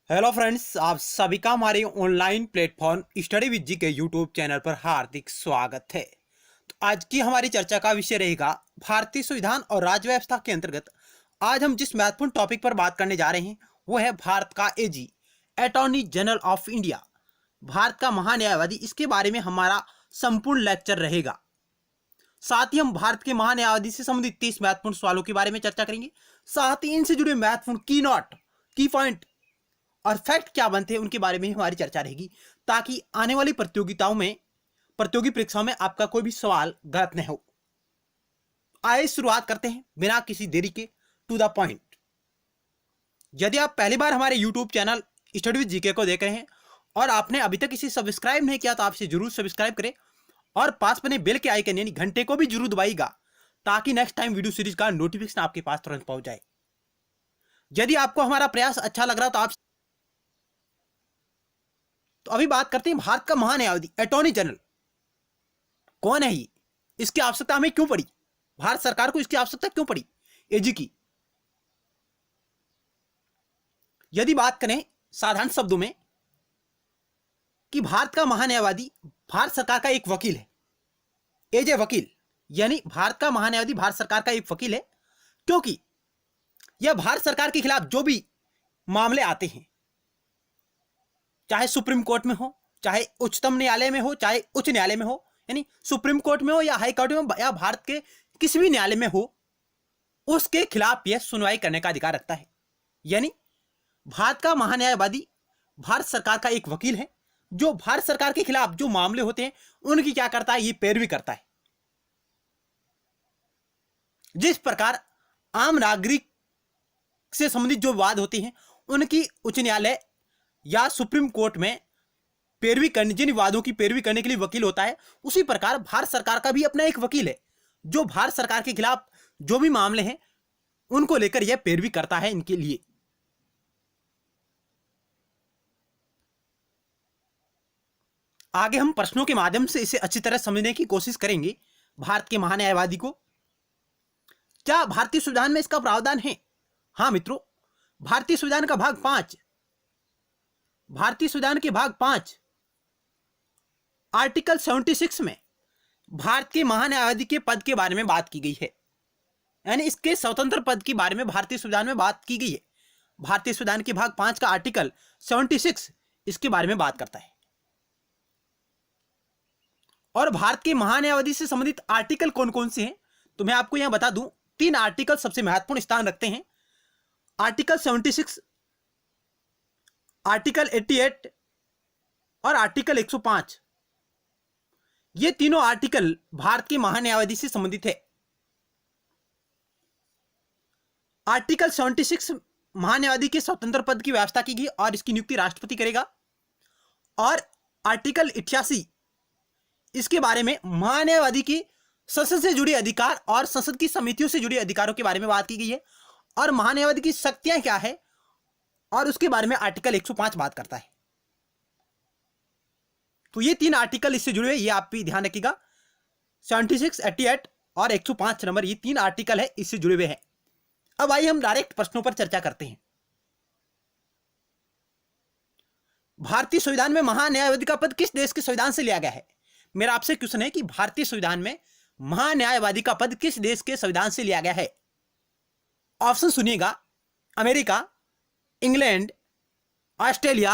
Hello friends, आप सभी का हमारे ऑनलाइन प्लेटफॉर्म स्टडी विद जी के यूट्यूब चैनल पर हार्दिक स्वागत है। तो आज की हमारी चर्चा का विषय रहेगा भारतीय संविधान और राज्य व्यवस्था के अंतर्गत आज हम जिस महत्वपूर्ण टॉपिक पर बात करने जा रहे हैं वो है भारत का AG, attorney general of India, Bharat का महान्यायवादी। इसके बारे में हमारा संपूर्ण लेक्चर रहेगा। साथ ही हम भारत के महान्यायवादी से संबंधित 30 महत्वपूर्ण सवालों के बारे में चर्चा करेंगे। साथ ही इनसे जुड़े महत्वपूर्ण की पॉइंट और फैक्ट क्या बनते हैं उनके बारे में हमारी चर्चा रहेगी, ताकि आने वाली प्रतियोगी परीक्षाओं में आपका कोई भी सवाल गलत न हो। आइए शुरुआत करते हैं बिना किसी देरी के, टू द पॉइंट। यदि आप पहली बार हमारे YouTube channel study with GK को देख रहे हैं और आपने अभी तक इसे सब्सक्राइब नहीं किया तो आप इसे जरूर सब्सक्राइब करें और पास बने बेल के आइकन यानी घंटे को भी जरूर दबाइएगा, ताकि नेक्स्ट टाइम वीडियो सीरीज का नोटिफिकेशन आपके पास तुरंत पहुंच जाए। यदि आपको हमारा प्रयास अच्छा लग रहा तो अभी बात करते हैं भारत का महान्यायवादी, अटॉर्नी जनरल कौन है ये, इसकी आवश्यकता हमें क्यों पड़ी, भारत सरकार को इसकी आवश्यकता क्यों पड़ी एजी की। यदि बात करें साधारण शब्दों में कि भारत का महान्यायवादी भारत सरकार का एक वकील है, एज ए वकील, यानी भारत का महान्यायवादी भारत सरकार का एक वकील है, क्योंकि यह भारत सरकार के खिलाफ जो भी मामले आते हैं, चाहे सुप्रीम कोर्ट में हो, चाहे उच्चतम न्यायालय में हो, चाहे उच्च न्यायालय में हो, यानी सुप्रीम कोर्ट में हो या हाई कोर्ट में हो या भारत के किसी भी न्यायालय में हो, उसके खिलाफ यह सुनवाई करने का अधिकार रखता है। यानी भारत का महान्यायवादी भारत सरकार का एक वकील है जो भारत सरकार के खिलाफ जो मामले होते हैं उनकी क्या करता है, ये पैरवी करता है। जिस प्रकार आम नागरिक से संबंधित जो विवाद होते हैं उनकी उच्च न्यायालय या सुप्रीम कोर्ट में पैरवी करने, जिन विवादों की पैरवी करने के लिए वकील होता है, उसी प्रकार भारत सरकार का भी अपना एक वकील है जो भारत सरकार के खिलाफ जो भी मामले हैं उनको लेकर यह पैरवी करता है इनके लिए। आगे हम प्रश्नों के माध्यम से इसे अच्छी तरह समझने की कोशिश करेंगे। भारत के महान्यायवादी को क्या भारतीय संविधान में इसका प्रावधान है? हाँ मित्रों, भारतीय संविधान का भाग 5, भारतीय संविधान के भाग 5 आर्टिकल 76 में भारत के महान्यायवादी के पद के बारे में बात की गई है, यानी इसके स्वतंत्र पद के बारे में भारतीय संविधान में बात की गई है। भारतीय संविधान के भाग 5 का आर्टिकल 76 इसके बारे में बात करता है। और भारत के महान्यायवादी से संबंधित आर्टिकल कौन कौन से हैं तो मैं आपको यहां बता दूं, 3 आर्टिकल सबसे महत्वपूर्ण स्थान रखते हैं। आर्टिकल 76, आर्टिकल 88 और आर्टिकल 105। ये तीनों आर्टिकल भारत के महान्यायवादी से संबंधित है। आर्टिकल 76 महान्यायवादी के स्वतंत्र पद की व्यवस्था की गई और इसकी नियुक्ति राष्ट्रपति करेगा। और आर्टिकल 88 इसके बारे में महान्यायवादी की संसद से जुड़े अधिकार और संसद की समितियों से जुड़े अधिकारों के बारे में बात की गई है और महान्यायवादी की शक्तियां क्या है और उसके बारे में आर्टिकल 105 बात करता है। तो ये 3 आर्टिकल इससे जुड़े हुए, ये आप भी ध्यान रखिएगा। 76, 88 और 105 नंबर, ये 3 आर्टिकल है इससे जुड़े हुए हैं। अब आइए हम डायरेक्ट प्रश्नों पर चर्चा करते हैं। भारतीय संविधान में महान्यायवादी का पद किस देश के संविधान से लिया गया है? मेरा आपसे क्वेश्चन है कि भारतीय संविधान में महान्यायवादी का पद किस देश के संविधान से लिया गया है? ऑप्शन सुनिएगा, अमेरिका, इंग्लैंड, ऑस्ट्रेलिया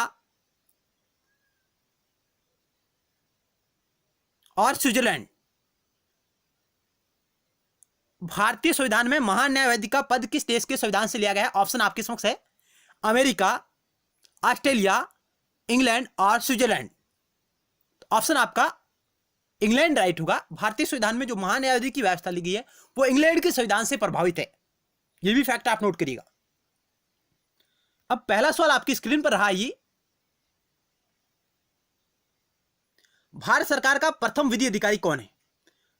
और स्विट्जरलैंड। भारतीय संविधान में महान्यायवादी का पद किस देश के संविधान से लिया गया है? ऑप्शन आपके समक्ष है, अमेरिका, ऑस्ट्रेलिया, इंग्लैंड और स्विट्जरलैंड। ऑप्शन आपका इंग्लैंड राइट होगा। भारतीय संविधान में जो महान्यायवादी की व्यवस्था ली गई है वो इंग्लैंड के संविधान से प्रभावित है, यह भी फैक्ट आप नोट करिएगा। अब पहला सवाल आपकी स्क्रीन पर रहा, ये भारत सरकार का प्रथम विधि अधिकारी कौन है?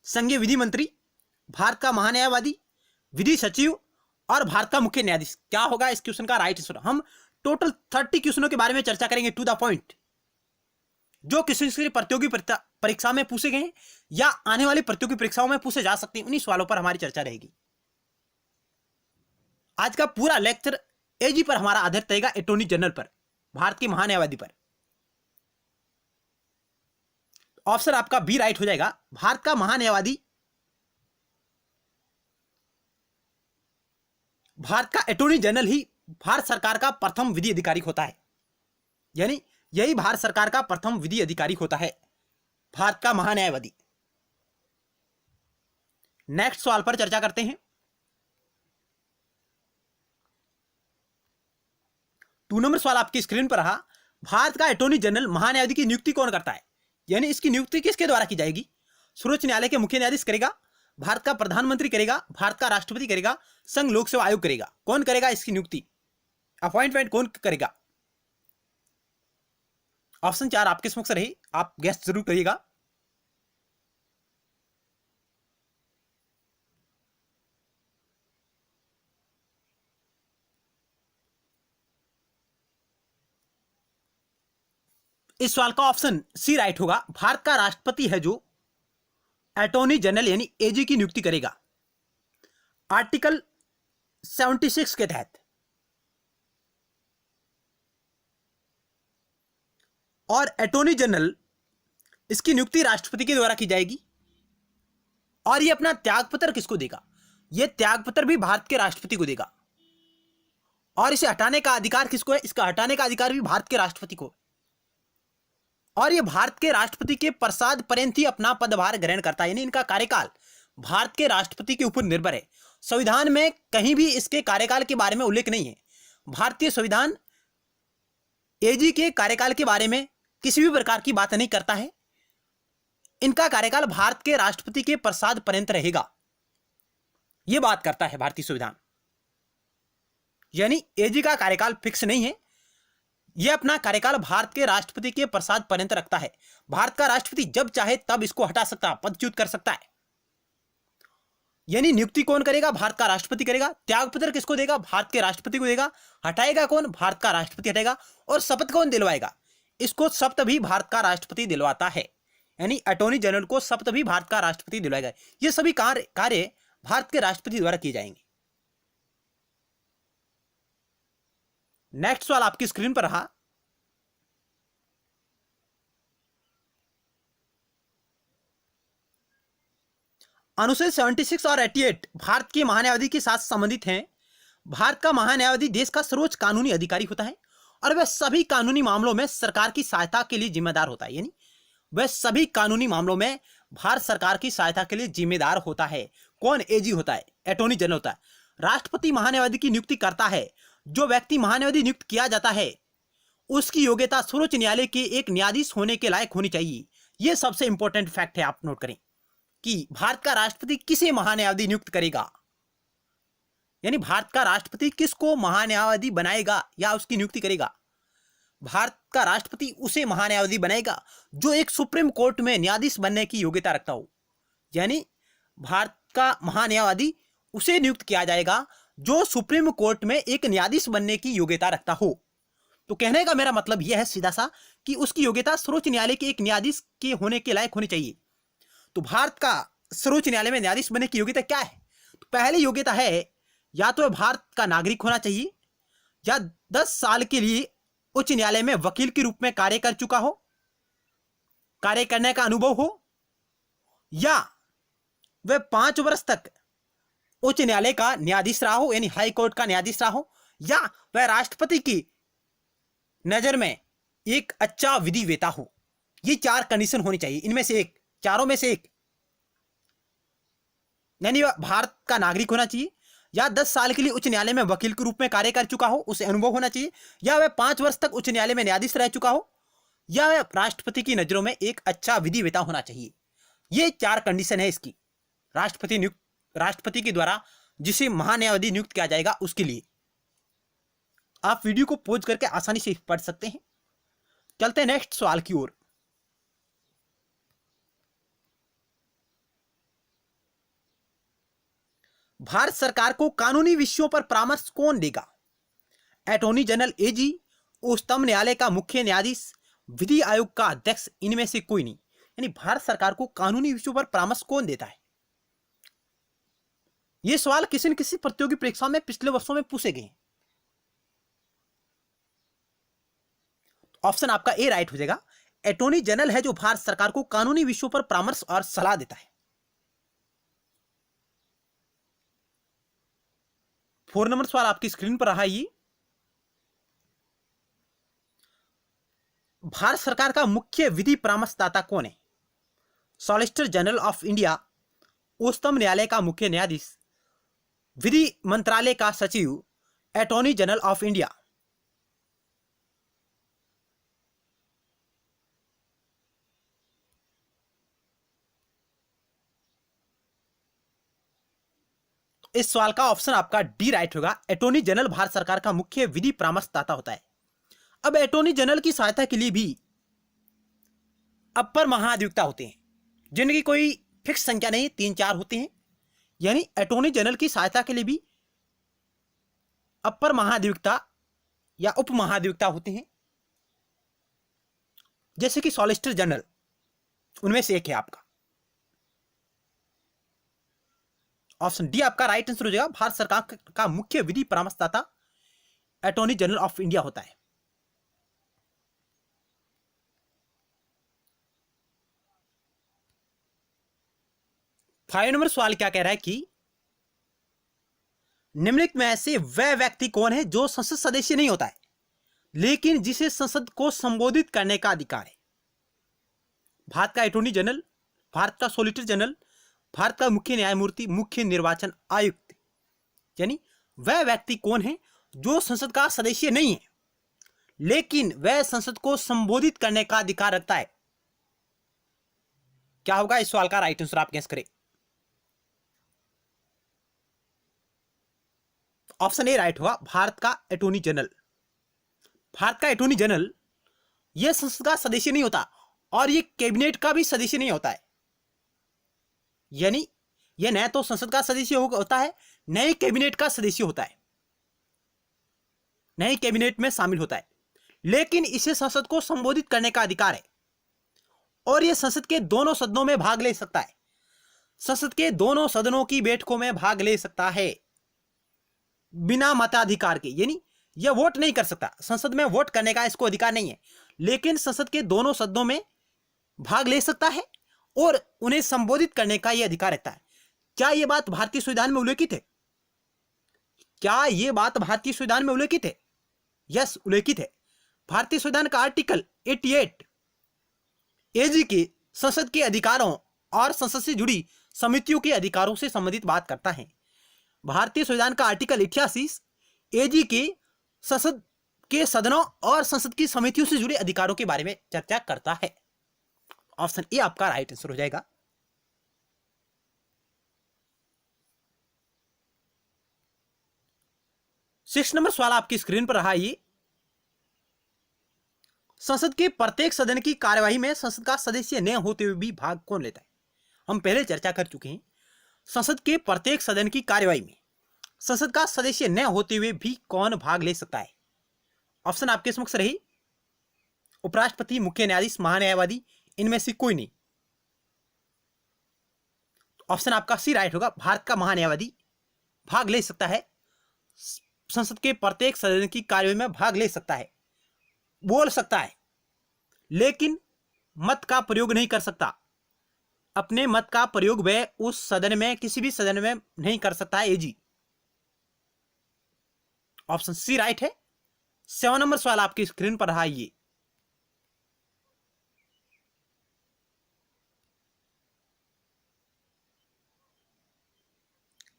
संघीय विधि मंत्री, भारत का महान्यायवादी, विधि सचिव और भारत का मुख्य न्यायाधीश। क्या होगा इस क्वेश्चन का राइट आंसर? हम टोटल 30 क्वेश्चनों के बारे में चर्चा करेंगे, टू द पॉइंट, जो किसी से प्रतियोगी परीक्षा में पूछे गए हैं या आने वाली प्रतियोगी परीक्षाओं में पूछे जा सकते हैं, उन्हीं सवालों पर हमारी चर्चा रहेगी। आज का पूरा लेक्चर एजी पर हमारा आधारित रहेगा, अटॉर्नी जनरल पर। भारत के महान्यायवादी पर। ऑप्शन आपका बी राइट हो जाएगा। भारत का महान्यायवादी भारत का अटॉर्नी जनरल ही भारत सरकार का प्रथम विधि अधिकारी होता है, यानी यही भारत सरकार का प्रथम विधि अधिकारी होता है, भारत का महान्यायवादी। नेक्स्ट सवाल पर चर्चा करते हैं। 2 नंबर सवाल आपकी स्क्रीन पर रहा। भारत का अटॉर्नी जनरल महान्यायाधीश की नियुक्ति कौन करता है, यानी इसकी नियुक्ति किसके द्वारा की जाएगी? सर्वोच्च न्यायालय के मुख्य न्यायाधीश करेगा, भारत का प्रधानमंत्री करेगा, भारत का राष्ट्रपति करेगा, संघ लोक सेवा आयोग करेगा? कौन करेगा इसकी नियुक्ति, अपॉइंटमेंट कौन करेगा? ऑप्शन 4 आपके समक्ष रही, आप गेस जरूर करिएगा। इस सवाल का ऑप्शन सी राइट होगा। भारत का राष्ट्रपति है जो अटॉर्नी जनरल यानी एजी की नियुक्ति करेगा आर्टिकल 76 के तहत, और अटॉर्नी जनरल इसकी नियुक्ति राष्ट्रपति के द्वारा की जाएगी। और ये अपना त्यागपत्र किसको देगा? ये त्यागपत्र भी भारत के राष्ट्रपति को देगा। और इसे हटाने का अधिकार किसको है? इसका हटाने का अधिकार भी भारत के राष्ट्रपति को। और ये भारत के राष्ट्रपति के प्रसाद पर्यंत ही अपना पदभार ग्रहण करता है, यानी इनका कार्यकाल भारत के राष्ट्रपति के ऊपर निर्भर है। संविधान में कहीं भी इसके कार्यकाल के बारे में उल्लेख नहीं है। भारतीय संविधान एजी के कार्यकाल के बारे में किसी भी प्रकार की बात नहीं करता है। इनका कार्यकाल भारत के राष्ट्रपति के प्रसाद पर्यंत रहेगा, यह बात करता है भारतीय संविधान। यानी एजी का कार्यकाल फिक्स नहीं है, यह अपना कार्यकाल भारत के राष्ट्रपति के प्रसाद पर्यंत रखता है। भारत का राष्ट्रपति जब चाहे तब इसको हटा सकता है, पदच्युत कर सकता है। यानी नियुक्ति कौन करेगा? भारत का राष्ट्रपति करेगा। त्यागपत्र किसको देगा? भारत के राष्ट्रपति को देगा। हटाएगा कौन? भारत का राष्ट्रपति हटाएगा। और शपथ कौन दिलवाएगा? इसको शपथ भी भारत का राष्ट्रपति दिलवाता है, यानी अटॉर्नी जनरल को शपथ भी भारत का राष्ट्रपति दिलवाएगा। ये सभी कार्य भारत के राष्ट्रपति द्वारा किए जाएंगे। नेक्स्ट सवाल आपकी स्क्रीन पर रहा। अनुच्छेद 76 और 88 भारत के महान्यायाधीश के साथ संबंधित हैं। भारत का महान्यायाधीश देश का सर्वोच्च कानूनी अधिकारी होता है और वह सभी कानूनी मामलों में सरकार की सहायता के लिए जिम्मेदार होता है, यानी वह सभी कानूनी मामलों में भारत सरकार की सहायता के लिए जिम्मेदार होता है। कौन? एजी होता है, अटॉर्नी जनरल होता है। राष्ट्रपति महान्यायाधीश की नियुक्ति करता है। जो व्यक्ति महान्यायाधीश नियुक्त किया जाता है उसकी योग्यता सर्वोच्च न्यायालय के एक न्यायाधीश होने के लायक होनी चाहिए। यह सबसे इंपॉर्टेंट फैक्ट है, आप नोट करें कि भारत का राष्ट्रपति किसे महान्यायाधीश नियुक्त करेगा, यानी भारत का राष्ट्रपति किसको महान्यायाधीश बनाएगा या उसकी नियुक्ति करेगा? भारत का राष्ट्रपति उसे महान्यायाधीश बनाएगा जो एक सुप्रीम कोर्ट में न्यायाधीश बनने की योग्यता रखता हो। यानी भारत का महान्यायाधीश उसे नियुक्त किया जाएगा जो सुप्रीम कोर्ट में एक न्यायाधीश बनने की योग्यता रखता हो। तो कहने का मेरा मतलब यह है सीधा सा कि उसकी योग्यता सर्वोच्च न्यायालय के एक न्यायाधीश के होने के लायक होनी चाहिए। तो भारत का सर्वोच्च न्यायालय में न्यायाधीश बनने की योग्यता क्या है? तो पहली योग्यता है या तो भारत का नागरिक होना चाहिए, या 10 साल के लिए उच्च न्यायालय में वकील के रूप में कार्य कर चुका हो, कार्य करने का अनुभव हो, या वह 5 वर्ष तक उच्च न्यायालय का न्यायाधीश रहा हो, यानी हाई कोर्ट का न्यायाधीश रहा हो, या वह राष्ट्रपति की नजर में एक अच्छा विधिवेता हो। ये 4 कंडीशन होनी चाहिए, इनमें से एक, चारों में से एक। यानी भारत का नागरिक होना चाहिए, या 10 साल के लिए उच्च न्यायालय में वकील के रूप में कार्य कर चुका हो, उसे अनुभव होना चाहिए, या वह 5 वर्ष तक उच्च न्यायालय में न्यायाधीश रह चुका हो, या वह राष्ट्रपति की नजरों में एक अच्छा विधिवेता होना चाहिए। ये 4 कंडीशन है इसकी, राष्ट्रपति के द्वारा जिसे महान्यायाधीश नियुक्त किया जाएगा उसके लिए। आप वीडियो को पॉज करके आसानी से पढ़ सकते हैं। चलते हैं नेक्स्ट सवाल की ओर। भारत सरकार को कानूनी विषयों पर परामर्श कौन देगा? अटॉर्नी जनरल, एजी, उच्चतम न्यायालय का मुख्य न्यायाधीश, विधि आयोग का अध्यक्ष, इनमें से कोई नहीं। यानी भारत सरकार को कानूनी विषयों पर परामर्श कौन देता है? यह सवाल किसी न किसी प्रतियोगी परीक्षा में पिछले वर्षों में पूछे गए हैं। ऑप्शन आपका ए राइट हो जाएगा। अटॉर्नी जनरल है जो भारत सरकार को कानूनी विषयों पर परामर्श और सलाह देता है। 4 नंबर सवाल आपकी स्क्रीन पर रहा। ये भारत सरकार का मुख्य विधि परामर्शदाता कौन है? सॉलिसिटर जनरल ऑफ इंडिया, उच्चतम न्यायालय का मुख्य न्यायाधीश, विधि मंत्रालय का सचिव, अटॉर्नी जनरल ऑफ इंडिया। इस सवाल का ऑप्शन आपका डी राइट होगा। अटॉर्नी जनरल भारत सरकार का मुख्य विधि परामर्शदाता होता है। अब अटॉर्नी जनरल की सहायता के लिए भी अपर महाधिवक्ता होते हैं, जिनकी कोई फिक्स संख्या नहीं, 3-4 होते हैं। यानी अटॉर्नी जनरल की सहायता के लिए भी अपर महाधिवक्ता या उप महाधिवक्ता होते हैं, जैसे कि सॉलिसिटर जनरल, उनमें से एक है आपका। ऑप्शन डी आपका राइट आंसर हो जाएगा। भारत सरकार का मुख्य विधि परामर्शदाता अटॉर्नी जनरल ऑफ इंडिया होता है। 5 नंबर सवाल क्या कह रहा है कि निम्नलिखित में से वह व्यक्ति कौन है जो संसद सदस्य नहीं होता है लेकिन जिसे संसद को संबोधित करने का अधिकार है? भारत का अटॉर्नी जनरल, भारत का सॉलिसिटर जनरल, भारत का मुख्य न्यायमूर्ति, मुख्य निर्वाचन आयुक्त। यानी वह व्यक्ति कौन है जो संसद का सदस्य नहीं है लेकिन वह संसद को संबोधित करने का अधिकार रखता है? क्या होगा इस सवाल का राइट आंसर? आप गैस करें। ऑप्शन ए राइट होगा, भारत का अटॉर्नी जनरल। भारत का अटॉर्नी जनरल यह संसद का सदस्य नहीं होता और यह कैबिनेट का भी सदस्य नहीं होता है। यानी यह न तो संसद का सदस्य होता है, न ही कैबिनेट का सदस्य होता है, न ही कैबिनेट में शामिल होता है, लेकिन इसे संसद को संबोधित करने का अधिकार है और यह संसद के दोनों सदनों में भाग ले सकता है। संसद के दोनों सदनों की बैठकों में भाग ले सकता है बिना मताधिकार के। यानी यह वोट नहीं कर सकता, संसद में वोट करने का इसको अधिकार नहीं है, लेकिन संसद के दोनों सदनों में भाग ले सकता है और उन्हें संबोधित करने का यह अधिकार रहता है। क्या यह बात भारतीय संविधान में उल्लेखित है? क्या यह बात भारतीय संविधान में उल्लेखित है? यस, उल्लेखित है। भारतीय संविधान का आर्टिकल 88 एजी के संसद के अधिकारों और संसद से जुड़ी समितियों के अधिकारों से संबंधित बात करता है। भारतीय संविधान का आर्टिकल 88 एजी के संसद के सदनों और संसद की समितियों से जुड़े अधिकारों के बारे में चर्चा करता है। ऑप्शन ए आपका राइट आंसर हो जाएगा। सिक्स नंबर सवाल आपकी स्क्रीन पर रहा। ये संसद के प्रत्येक सदन की कार्यवाही में संसद का सदस्य न होते हुए भी भाग कौन लेता है? हम पहले चर्चा कर चुके हैं। संसद के प्रत्येक सदन की कार्यवाही में संसद का सदस्य न होते हुए भी कौन भाग ले सकता है? ऑप्शन आपके समक्ष रही। उपराष्ट्रपति, मुख्य न्यायाधीश, महान्यायवादी, इनमें से कोई नहीं। ऑप्शन आपका सी राइट होगा। भारत का महान्यायवादी भाग ले सकता है, संसद के प्रत्येक सदन की कार्यवाही में भाग ले सकता है, बोल सकता है, लेकिन मत का प्रयोग नहीं कर सकता। अपने मत का प्रयोग वह उस सदन में, किसी भी सदन में नहीं कर सकता है। एजी ऑप्शन सी राइट है। 7 नंबर सवाल आपकी स्क्रीन पर रहा। ये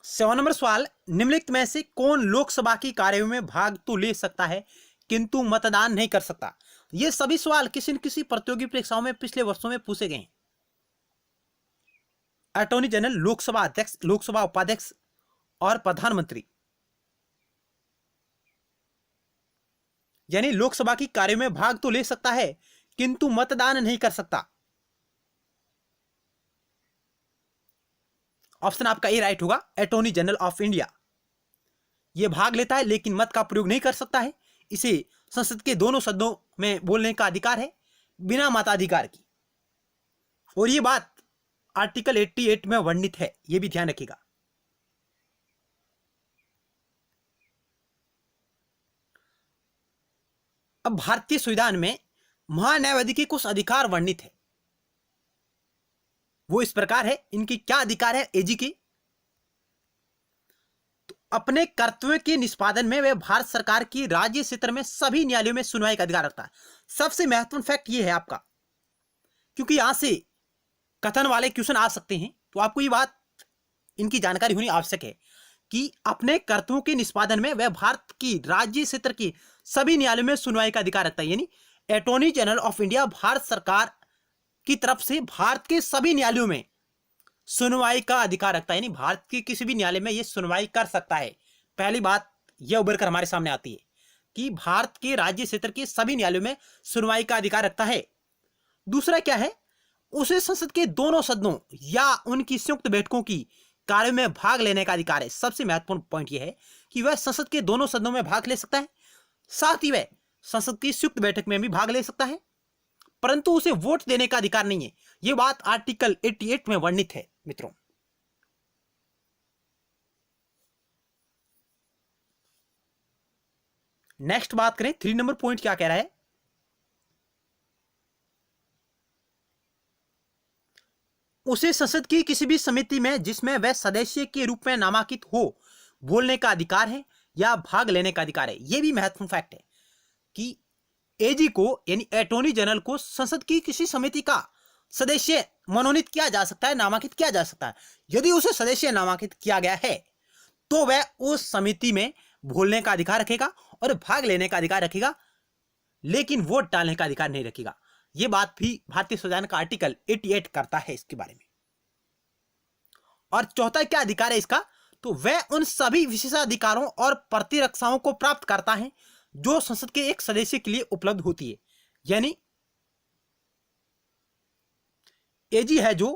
सेवन नंबर सवाल, निम्नलिखित में से कौन लोकसभा की कार्यवाही में भाग तो ले सकता है किंतु मतदान नहीं कर सकता? ये सभी सवाल किसी न किसी प्रतियोगी परीक्षाओं में पिछले वर्षों में पूछे गए हैं। अटॉर्नी जनरल, लोकसभा अध्यक्ष, लोकसभा उपाध्यक्ष और प्रधानमंत्री। यानी लोकसभा की कार्य में भाग तो ले सकता है किंतु मतदान नहीं कर सकता। ऑप्शन आपका ए राइट होगा। अटॉर्नी जनरल ऑफ इंडिया यह भाग लेता है लेकिन मत का प्रयोग नहीं कर सकता है। इसे संसद के दोनों सदनों में बोलने का अधिकार है बिना मताधिकार की, और यह बात आर्टिकल 88 में वर्णित है, यह भी ध्यान रखिएगा। अब भारतीय संविधान में महान्यायवादी के कुछ अधिकार वर्णित है। वो इस प्रकार है, इनकी क्या अधिकार है एजी की? तो अपने कर्तव्य के निष्पादन में वह भारत सरकार की राज्य क्षेत्र में सभी न्यायालयों में सुनवाई का अधिकार रखता है। सबसे महत्वपूर्ण फैक्ट ये है आपका, क्योंकि यहां से कथन वाले क्वेश्चन आ सकते हैं, तो आपको ये बात इनकी जानकारी होनी आवश्यक है कि अपने कर्तव्यों के निष्पादन में वह भारत की राज्य क्षेत्र की सभी न्यायालयों में सुनवाई का अधिकार रखता है। यानी attorney general of India Bharat सरकार की तरफ से भारत के सभी न्यायालयों में सुनवाई का अधिकार रखता है, यानी भारत के किसी भी न्यायालय में यह सुनवाई कर सकता है। पहली बात यह उभर कर हमारे सामने आती है कि भारत के राज्य क्षेत्र के सभी न्यायालयों में सुनवाई का अधिकार रखता है। दूसरा क्या है, उसे संसद के दोनों सदनों या उनकी संयुक्त बैठकों की कार्य में भाग लेने का अधिकार है। सबसे महत्वपूर्ण पॉइंट यह है कि वह संसद के दोनों सदनों में भाग ले सकता है, साथ ही वह संसद की संयुक्त बैठक में भी भाग ले सकता है, परंतु उसे वोट देने का अधिकार नहीं है। यह बात आर्टिकल 88 में वर्णित है मित्रों। नेक्स्ट बात करें, 3 नंबर पॉइंट क्या कह रहा है, उसे संसद की किसी भी समिति में जिसमें वह सदस्य के रूप में नामांकित हो बोलने का अधिकार है या भाग लेने का अधिकार है। यह भी महत्वपूर्ण फैक्ट है कि एजी को यानी अटॉर्नी जनरल को संसद की किसी समिति का सदस्य मनोनीत किया जा सकता है, नामांकित किया जा सकता है। यदि उसे सदस्य नामांकित किया गया है तो वह उस समिति में बोलने का अधिकार रखेगा और भाग लेने का अधिकार रखेगा, लेकिन वोट डालने का अधिकार नहीं रखेगा। यह बात भी भारतीय संविधान का आर्टिकल 88 करता है इसके बारे में। और चौथा क्या अधिकार है इसका, तो वह उन सभी विशेषाधिकारों और प्रतिरक्षाओं को प्राप्त करता है जो संसद के एक सदस्य के लिए उपलब्ध होती है। यानी एजी है जो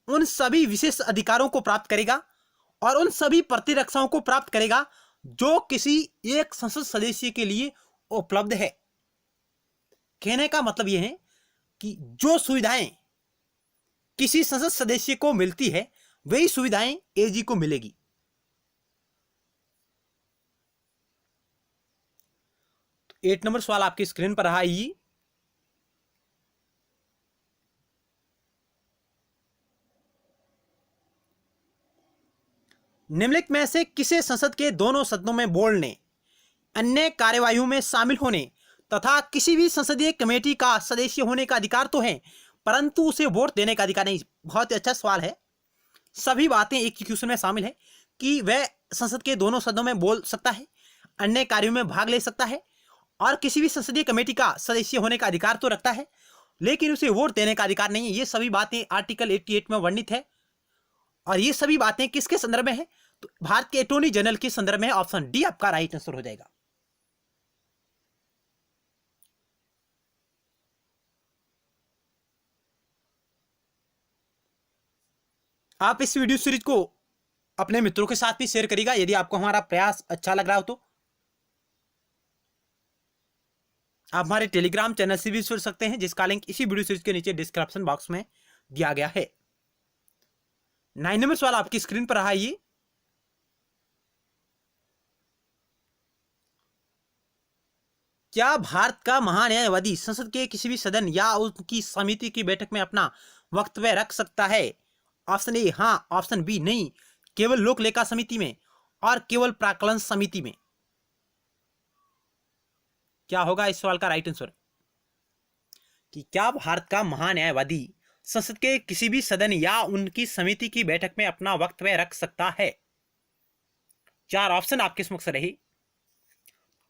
उन सभी विशेष अधिकारों को प्राप्त करेगा और उन सभी प्रतिरक्षाओं को प्राप्त करेगा जो किसी एक संसद सदस्य के लिए उपलब्ध है। कहने का मतलब यह है कि जो सुविधाएं किसी संसद सदस्य को मिलती है वही सुविधाएं एजी को मिलेगी। तो 8 नंबर सवाल आपकी स्क्रीन पर रहा ये, निम्नलिखित में से किसे संसद के दोनों सदनों में बोलने, अन्य कार्यवाहियों में शामिल होने तथा किसी भी संसदीय कमेटी का सदस्य होने का अधिकार तो है, परंतु उसे वोट देने का अधिकार नहीं। बहुत ही अच्छा सवाल है। सभी बातें एक ही क्वेश्चन में शामिल है कि वह संसद के दोनों सदनों में बोल सकता है, अन्य कार्यों में भाग ले सकता है और किसी भी संसदीय कमेटी का सदस्य होने का अधिकार तो रखता है, लेकिन उसे वोट देने का अधिकार नहीं है। ये सभी बातें आर्टिकल 88 में वर्णित है। और ये सभी बातें किसके संदर्भ में है, तो भारत के अटॉर्नी जनरल के संदर्भ में। ऑप्शन डी आपका राइट आंसर हो जाएगा। आप इस वीडियो सीरीज को अपने मित्रों के साथ भी शेयर करिएगा यदि आपको हमारा प्रयास अच्छा लग रहा हो तो। आप हमारे टेलीग्राम चैनल से भी जुड़ सकते हैं जिसका लिंक इसी वीडियो सीरीज के नीचे डिस्क्रिप्शन बॉक्स में दिया गया है। 9 नंबर सवाल आपकी स्क्रीन पर रहा ये, क्या भारत का महान्यायवादी संसद के किसी भी सदन या उनकी समिति की बैठक में अपना वक्तव्य रख सकता है? ऑप्शन ए हाँ, ऑप्शन बी नहीं, केवल लोक लेखा समिति में और केवल प्राक्कलन समिति में। क्या होगा इस सवाल का राइट आंसर कि क्या भारत का महान्यायवादी संसद के किसी भी सदन या उनकी समिति की बैठक में अपना वक्तव्य रख सकता है? 4 ऑप्शन आपके समक्ष रहे।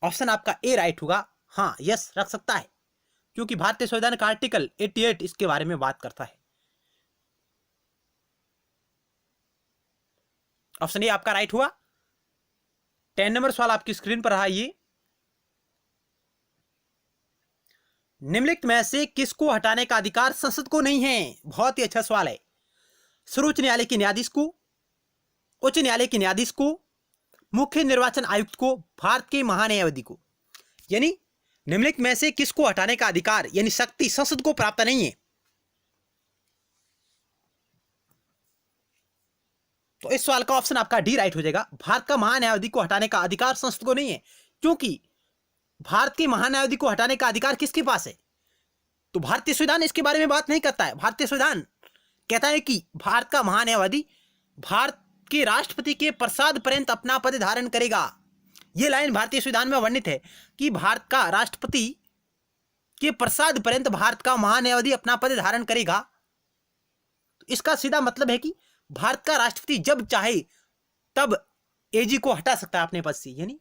ऑप्शन आपका ए राइट होगा, हाँ यस रख सकता है, क्योंकि भारतीय संविधान का आर्टिकल 88 इसके बारे में बात करता है। ऑप्शन ए आपका राइट हुआ। 10 नंबर सवाल आपकी स्क्रीन पर रहा ये, निम्नलिखित में से किसको हटाने का अधिकार संसद को नहीं है? बहुत ही अच्छा सवाल है। सर्वोच्च न्यायालय के न्यायाधीश को, उच्च न्यायालय के न्यायाधीश को, मुख्य निर्वाचन आयुक्त को, भारत के महान्यायवादी को। यानी निम्नलिखित में से किसको हटाने का अधिकार यानी शक्ति संसद को प्राप्त नहीं है? तो इस सवाल का ऑप्शन आपका डी राइट हो जाएगा। भारत का महान्यायवादी को हटाने का अधिकार संसद को नहीं है, क्योंकि भारत के महान्यायवादी को हटाने का अधिकार किसके पास है? तो भारतीय संविधान इसके बारे में बात नहीं करता है। भारतीय संविधान कहता है कि भारत का महान्यायवादी भारत के राष्ट्रपति के प्रसाद पर्यंत अपना पद धारण करेगा। यह लाइन भारतीय संविधान में वर्णित है कि भारत का राष्ट्रपति के प्रसाद पर्यंत भारत का महान्यायवादी अपना पद धारण करेगा। तो इसका सीधा मतलब है कि भारत का राष्ट्रपति जब चाहे तब एजी को हटा सकता है अपने पद से, यानी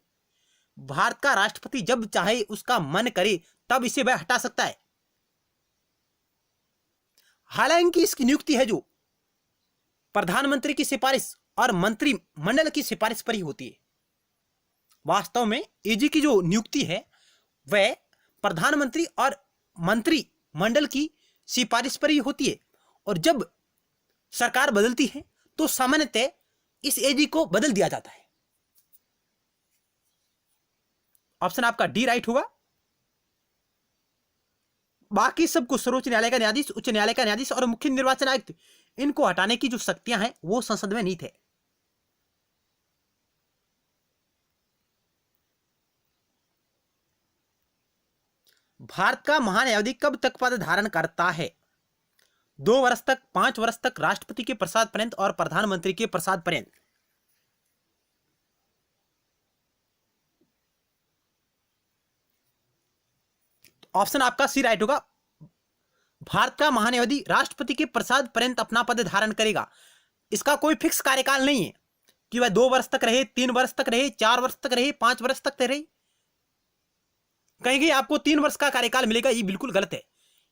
भारत का राष्ट्रपति जब चाहे उसका मन करे तब इसे वह हटा सकता है। हालांकि इसकी नियुक्ति है जो प्रधानमंत्री की सिफारिश और मंत्रिमंडल की सिफारिश पर ही होती है। वास्तव में एजी की जो नियुक्ति है वह प्रधानमंत्री और मंत्रिमंडल की सिफारिश पर ही होती है, और जब सरकार बदलती है तो सामान्यतः इस एजी को बदल दिया जाता है। ऑप्शन आपका डी राइट होगा। बाकी सबको सर्वोच्च न्यायालय का न्यायाधीश, उच्च न्यायालय का न्यायाधीश और मुख्य निर्वाचन आयुक्त, इनको हटाने की जो शक्तियां हैं वो संसद में निहित है। भारत का महान्यायाधीश कब तक पद धारण करता है? 2 वर्ष तक, 5 वर्ष तक, राष्ट्रपति के प्रसाद पर्यंत और प्रधानमंत्री के प्रसाद पर्यंत। ऑप्शन आपका सी राइट होगा। भारत का महान्यायाधीश राष्ट्रपति के प्रसाद पर्यंत अपना पद धारण करेगा। इसका कोई फिक्स कार्यकाल नहीं है कि वह 2 वर्ष तक रहे, 3 वर्ष तक रहे, 4 वर्ष तक रहे, 5 वर्ष तक रहे। कहीं आपको 3 वर्ष का कार्यकाल मिलेगा, ये बिल्कुल गलत है।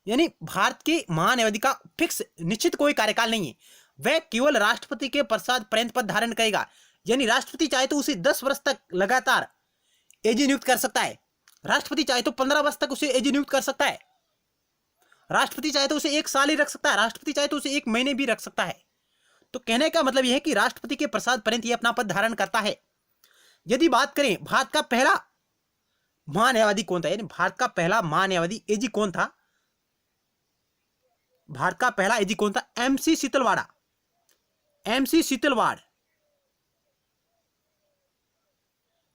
यानी भारत के महान्यायाधीश का फिक्स निश्चित कोई कार्यकाल नहीं है, वह केवल राष्ट्रपति के प्रसाद पर्यंत पद धारण करेगा। यानी राष्ट्रपति चाहे तो उसे 10 वर्ष तक लगातार एजी नियुक्त कर सकता है, राष्ट्रपति चाहे तो 15 वर्ष तक उसे एजी नियुक्त कर सकता है, राष्ट्रपति चाहे तो उसे 1 साल ही रख सकता है, राष्ट्रपति चाहे तो उसे 1 महीने भी रख सकता है। तो कहने का मतलब यह है कि राष्ट्रपति के प्रसाद पर्यंत यह अपना पद धारण करता है। यदि बात करें भारत का पहला महान्यायवादी कौन था, यानी भारत का पहला महान्यायवादी एजी कौन था, भारत का पहला एजी कौन था? MC Setalvad. MC Setalvad,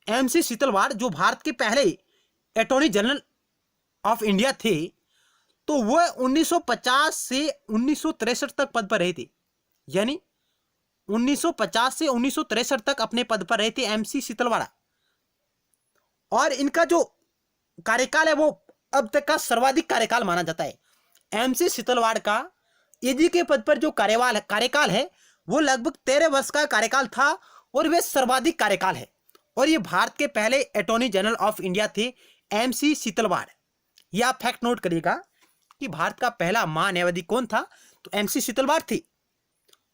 MC Setalvad जो भारत के पहले अटॉर्नी जनरल ऑफ इंडिया थे, तो वह 1950 से 1963 तक पद पर रहे थे। यानी 1950 से 1963 तक अपने पद पर रहे थे एमसी शीतलवाड़ा। और इनका जो कार्यकाल है वो अब तक का सर्वाधिक कार्यकाल माना जाता है। एमसी शीतलवाड़ का एजी के पद पर जो कार्यकाल है वो लगभग 13 वर्ष का कार्यकाल था, और वे सर्वाधिक कार्यकाल है। और ये भारत के पहले अटॉर्नी जनरल ऑफ इंडिया थे एमसी शीतलवाड़। यह आप फैक्ट नोट करिएगा कि भारत का पहला महान्यायवादी कौन था, तो एमसी शीतलवाड़ थी।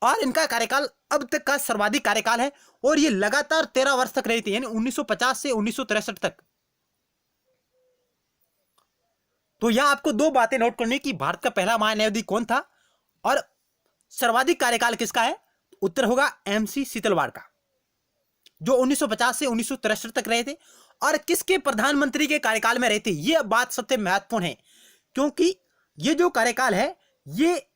और इनका कार्यकाल अब तक का सर्वाधिक कार्यकाल है, और ये लगातार 13 वर्ष तक रही थी, यानी 1950 से 1963 तक। तो यहां आपको 2 बातें नोट करनी कि भारत का पहला महान्यायाधीश कौन था और सर्वाधिक कार्यकाल किसका है। उत्तर होगा एमसी शीतलवाड़ का, जो 1950 से 1963 तक रहे थे। और किसके प्रधानमंत्री के कार्यकाल में रहे थे, यह बात सबसे महत्वपूर्ण है, क्योंकि यह जो कार्यकाल है ये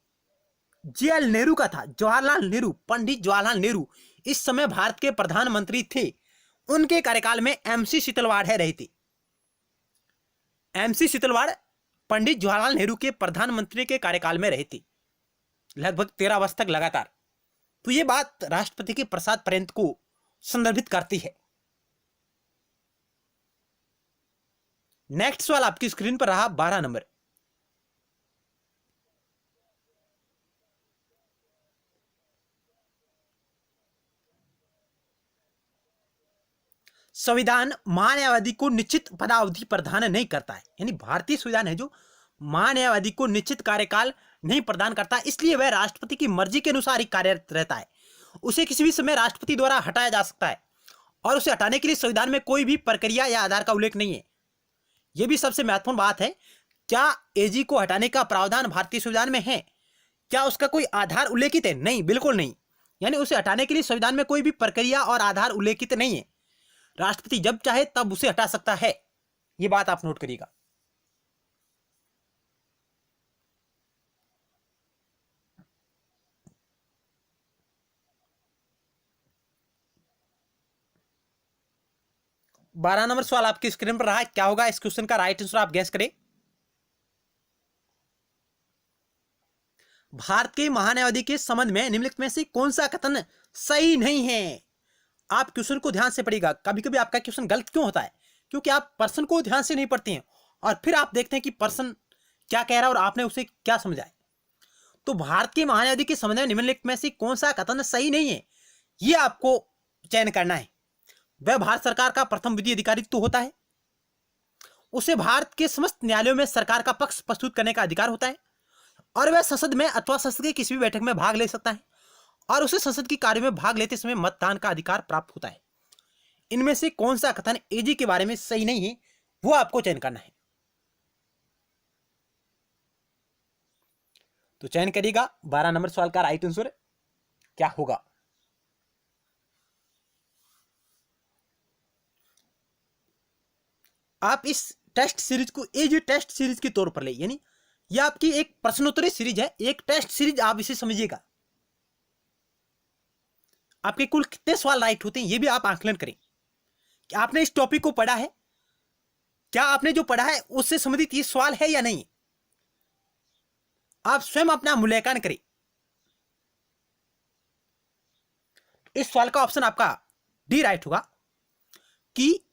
जेएल नेहरू का था। जवाहरलाल नेहरू, पंडित जवाहरलाल नेहरू इस समय भारत के प्रधानमंत्री थे, उनके कार्यकाल में एमसी शीतलवाड़ है रही थी। एमसी शीतलवाड़ पंडित जवाहरलाल नेहरू के प्रधानमंत्री के कार्यकाल में रही थी लगभग 13 वर्ष तक लगातार। तो यह बात राष्ट्रपति के प्रसाद पर्यंत को संदर्भित करती है। नेक्स्ट सवाल आपकी स्क्रीन पर रहा 12 नंबर। संविधान महान्यायवादी को निश्चित पदावधि प्रदान नहीं करता है, यानी भारतीय संविधान है जो महान्यायवादी को निश्चित कार्यकाल नहीं प्रदान करता, इसलिए वह राष्ट्रपति की मर्जी के अनुसार ही कार्यरत रहता है। उसे किसी भी समय राष्ट्रपति द्वारा हटाया जा सकता है, और उसे हटाने के लिए संविधान में कोई भी प्रक्रिया या आधार का उल्लेख नहीं है। यह भी सबसे महत्वपूर्ण बात है। क्या एजी को हटाने का प्रावधान भारतीय संविधान में है? क्या उसका कोई आधार उल्लेखित है? नहीं, बिल्कुल नहीं। यानी उसे हटाने के लिए संविधान में कोई भी प्रक्रिया और आधार उल्लेखित नहीं है। राष्ट्रपति जब चाहे तब उसे हटा सकता है, यह बात आप नोट करिएगा। बारह नंबर सवाल आपकी स्क्रीन पर रहा है, क्या होगा इस क्वेश्चन का राइट आंसर, आप गैस करें। भारत के महान्यायवादी के संबंध में निम्नलिखित में से कौन सा कथन सही नहीं है? आप क्वेश्चन को ध्यान से पढ़िएगा। कभी कभी आपका क्वेश्चन गलत क्यों होता है? क्योंकि आप पर्सन को ध्यान से नहीं पढ़ते हैं और फिर आप देखते हैं कि पर्सन क्या कह रहा है और आपने उसे क्या समझा है। तो भारत के महान्यायवादी के संबंध में निम्नलिखित में से कौन सा कथन सही नहीं है, यह आपको चयन करना है। वह भारत सरकार का प्रथम विधि अधिकारी तो होता है, उसे भारत के समस्त न्यायालयों में सरकार का पक्ष प्रस्तुत करने का अधिकार होता है, और वह संसद में अथवा संसद की किसी भी बैठक में भाग ले सकता है, और उसे संसद की कार्य में भाग लेते समय मतदान का अधिकार प्राप्त होता है। इनमें से कौन सा कथन एजी के बारे में सही नहीं है, वो आपको चयन करना है। तो चयन करिएगा। 12 नंबर सवाल का राइट आंसर क्या होगा? आप इस टेस्ट सीरीज को एजी टेस्ट सीरीज के तौर पर ले, यानी यह आपकी एक प्रश्नोत्तरी सीरीज है, एक टेस्ट सीरीज आप इसे समझिएगा। आपके कुल कितने सवाल राइट होते हैं ये भी आप आकलन करें कि आपने इस टॉपिक को पढ़ा है, क्या आपने जो पढ़ा है उससे संबंधित ये सवाल है या नहीं। आप स्वयं अपना मूल्यांकन करें। इस सवाल का ऑप्शन आपका डी राइट होगा कि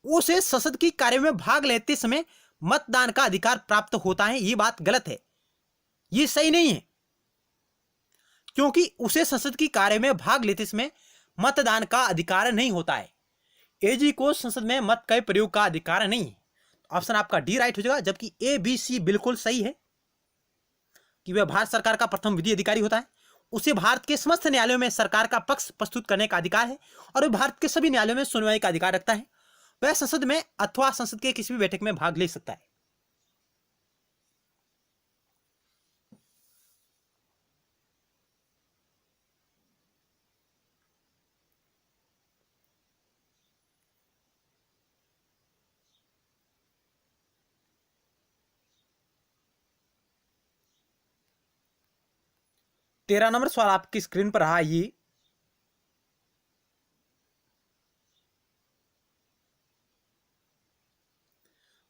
उसे संसद की कार्य में भाग लेते समय मतदान का अधिकार प्राप्त होता है। ये बात गलत है, ये सही नहीं है, क्योंकि उसे संसद की कार्य में भाग लेते समय मतदान का अधिकार नहीं होता है। एजी को संसद में मत के प्रयोग का अधिकार नहीं है। ऑप्शन आपका डी राइट हो जाएगा, जबकि ए बी सी बिल्कुल सही है कि वह भारत सरकार का प्रथम विधि अधिकारी होता है, उसे भारत के समस्त न्यायालयों में सरकार का पक्ष प्रस्तुत करने का अधिकार है, और वह भारत के सभी न्यायालयों में सुनवाई का अधिकार रखता है। वह संसद में अथवा संसद के किसी भी बैठक में भाग ले सकता है। तेरह नंबर सवाल आपकी स्क्रीन पर रहा। ये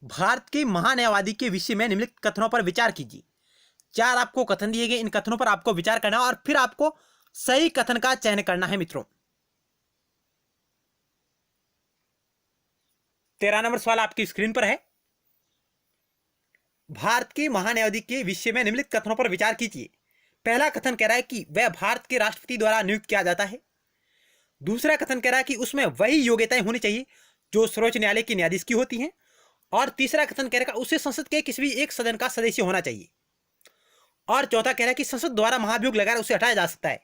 भारत के महान्यायवादी के विषय में निम्नलिखित कथनों पर विचार कीजिए। 4 आपको कथन दिए गए, इन कथनों पर आपको विचार करना है और फिर आपको सही कथन का चयन करना है मित्रों। 13 नंबर सवाल आपकी स्क्रीन पर है। भारत के महान्यायवादी के विषय में निम्नलिखित कथनों पर विचार कीजिए। पहला कथन कह रहा है कि वह भारत के राष्ट्रपति द्वारा नियुक्त किया जाता है। दूसरा कथन कह रहा है कि उसमें वही योग्यताएं होनी चाहिए जो सर्वोच्च न्यायालय के न्यायाधीश की होती हैं। और तीसरा कथन कह रहा है उसे संसद के किसी भी एक सदन का सदस्य होना चाहिए। और चौथा कह रहा है कि संसद द्वारा महाभियोग लगाकर उसे हटाया जा सकता है।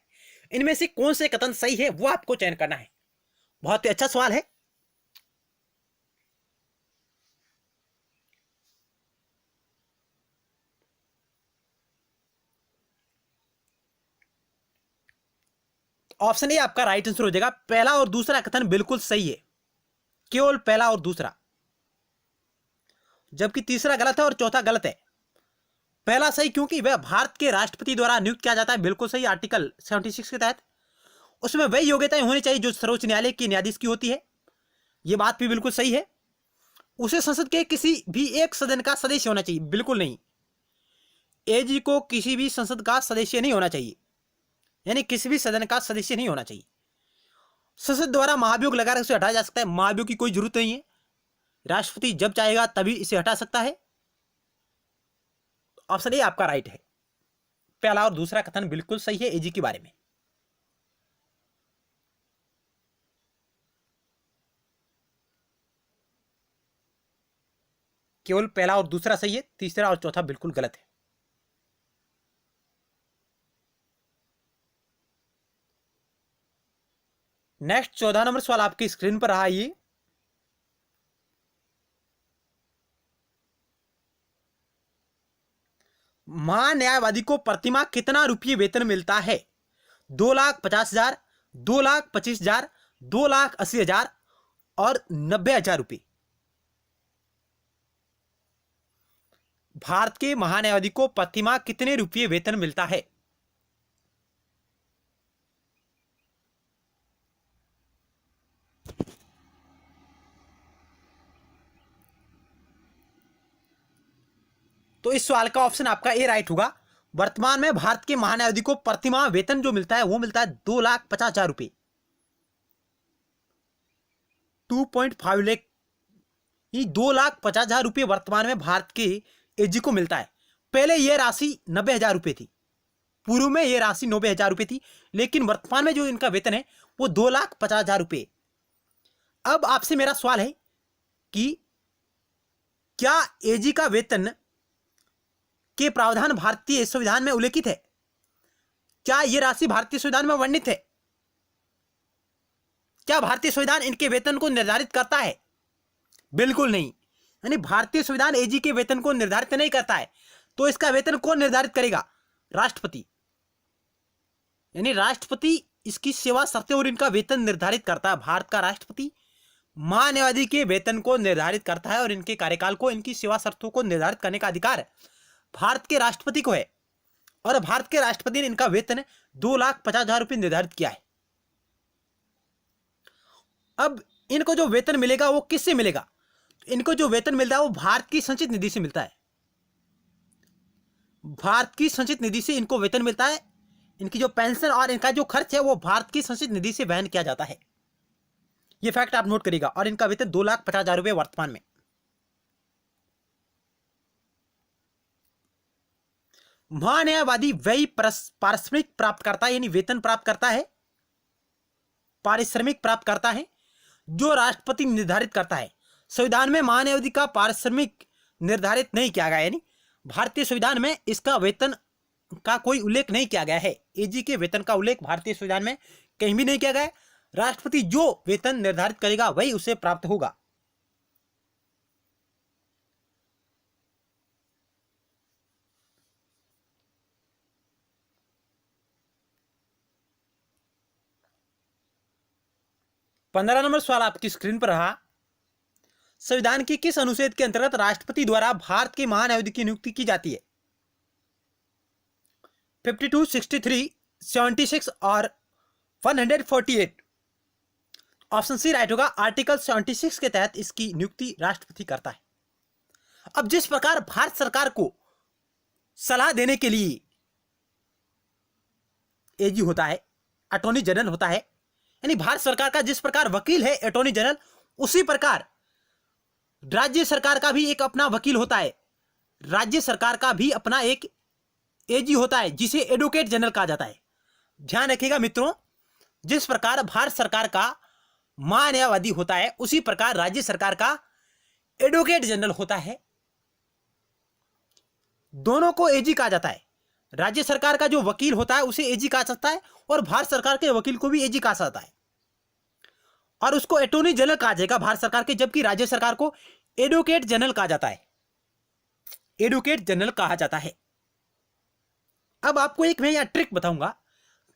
इनमें से कौन से कथन सही है वो आपको चयन करना है। बहुत ही अच्छा सवाल है। ऑप्शन ए आपका राइट आंसर हो जाएगा। पहला और दूसरा कथन बिल्कुल सही है, केवल पहला और दूसरा, जबकि तीसरा गलत है और चौथा गलत है। पहला सही क्योंकि वह भारत के राष्ट्रपति द्वारा नियुक्त किया जाता है, बिल्कुल सही, आर्टिकल 76 के तहत। उसमें वही योग्यताएं होनी चाहिए जो सर्वोच्च न्यायालय के न्यायाधीश की होती है, यह बात भी बिल्कुल सही है। उसे संसद के किसी भी एक सदन का सदस्य होना चाहिए, बिल्कुल नहीं। एजी को किसी भी संसद का सदस्य नहीं होना चाहिए, यानी किसी भी सदन का सदस्य नहीं होना चाहिए। संसद द्वारा महाभियोग लगाकर उसे हटाया जा सकता है, महाभियोग की कोई जरूरत नहीं है। राष्ट्रपति जब चाहेगा तभी इसे हटा सकता है। ऑप्शन ए आपका राइट है। पहला और दूसरा कथन बिल्कुल सही है एजी के बारे में। केवल पहला और दूसरा सही है, तीसरा और चौथा बिल्कुल गलत है। नेक्स्ट 14 नंबर सवाल आपकी स्क्रीन पर रहा। ये महान्यायवादी को प्रतिमाह कितना रुपये वेतन मिलता है? 2,50,000, 2,25,000, 2,80,000 और 90,000 रुपये। भारत के महान्यायवादी को प्रतिमाह कितने रुपये वेतन मिलता है? तो इस सवाल का ऑप्शन आपका ए राइट होगा। वर्तमान में भारत के महान्यायाधीश को प्रतिमाह वेतन जो मिलता है वो मिलता है 2,50,000 रुपये, 2.5 लाख, ये 2,50,000 रुपये वर्तमान में भारत के एजी को मिलता है। पहले यह राशि 90,000 रुपये थी, पूर्व में यह राशि 90,000 रुपये थी, लेकिन वर्तमान में जो इनका वेतन है वो 2,50,000 रुपये। अब आपसे मेरा सवाल है कि क्या एजी का वेतन के प्रावधान भारतीय संविधान में उल्लेखित है? क्या यह राशि भारतीय संविधान में वर्णित है? क्या भारतीय संविधान इनके वेतन को निर्धारित करता है? बिल्कुल नहीं। यानी भारतीय संविधान एजी के वेतन को निर्धारित नहीं करता है। तो इसका वेतन कौन निर्धारित करेगा? राष्ट्रपति। यानी राष्ट्रपति इसकी सेवा शर्तें और इनका वेतन निर्धारित करता है। भारत का राष्ट्रपति महान्यायाधीश के वेतन को निर्धारित करता है और इनके कार्यकाल को, इनकी सेवा शर्तों को निर्धारित करने का अधिकार भारत के राष्ट्रपति को है। और भारत के राष्ट्रपति ने इनका वेतन 2,50,000 रुपये निर्धारित किया है। अब इनको जो वेतन मिलेगा वो किससे मिलेगा? इनको जो वेतन मिलता है वो भारत की संचित निधि से मिलता है। भारत की संचित निधि से इनको वेतन मिलता है। इनकी जो पेंशन और इनका जो खर्च है वो भारत की संचित निधि से वहन किया जाता है। ये फैक्ट आप नोट करिएगा। और इनका वेतन 2,50,000 रुपये वर्तमान में। महान्यायवादी वही पारिश्रमिक प्राप्त करता है, यानी वेतन प्राप्त करता है, पारिश्रमिक प्राप्त करता है जो राष्ट्रपति निर्धारित करता है। संविधान में महान्यायवादी का पारिश्रमिक निर्धारित नहीं किया गया, यानी भारतीय संविधान में इसका वेतन का कोई उल्लेख नहीं किया गया है। एजी के वेतन का उल्लेख भारतीय संविधान में कहीं भी नहीं किया गया है। राष्ट्रपति जो वेतन निर्धारित करेगा वही उसे प्राप्त होगा। पंद्रह नंबर सवाल आपकी स्क्रीन पर रहा। संविधान की किस अनुच्छेद के अंतर्गत राष्ट्रपति द्वारा भारत के महान्यायाधीश की नियुक्ति की जाती है? 52, 63, 76 और 148। ऑप्शन सी राइट होगा। आर्टिकल 76 के तहत इसकी नियुक्ति राष्ट्रपति करता है। अब जिस प्रकार भारत सरकार को सलाह देने के लिए एजी होता है, अटॉर्नी जनरल होता है, यानी भारत सरकार का जिस प्रकार वकील है अटॉर्नी जनरल, उसी प्रकार राज्य सरकार का भी एक अपना वकील होता है। राज्य सरकार का भी अपना एक एजी होता है जिसे एडवोकेट जनरल कहा जाता है। ध्यान रखिएगा मित्रों, जिस प्रकार भारत सरकार का महान्यायवादी होता है उसी प्रकार राज्य सरकार का एडवोकेट जनरल होता है। दोनों को एजी कहा जाता है। राज्य सरकार का जो वकील होता है उसे एजी कहा जाता है और भारत सरकार के वकील को भी एजी कहा जाता है। और उसको अटॉर्नी जनरल कहा जाएगा भारत सरकार के, जबकि राज्य सरकार को एडवोकेट जनरल कहा जाता है। एडवोकेट जनरल कहा जाता है। अब आपको एक मैं यह ट्रिक बताऊंगा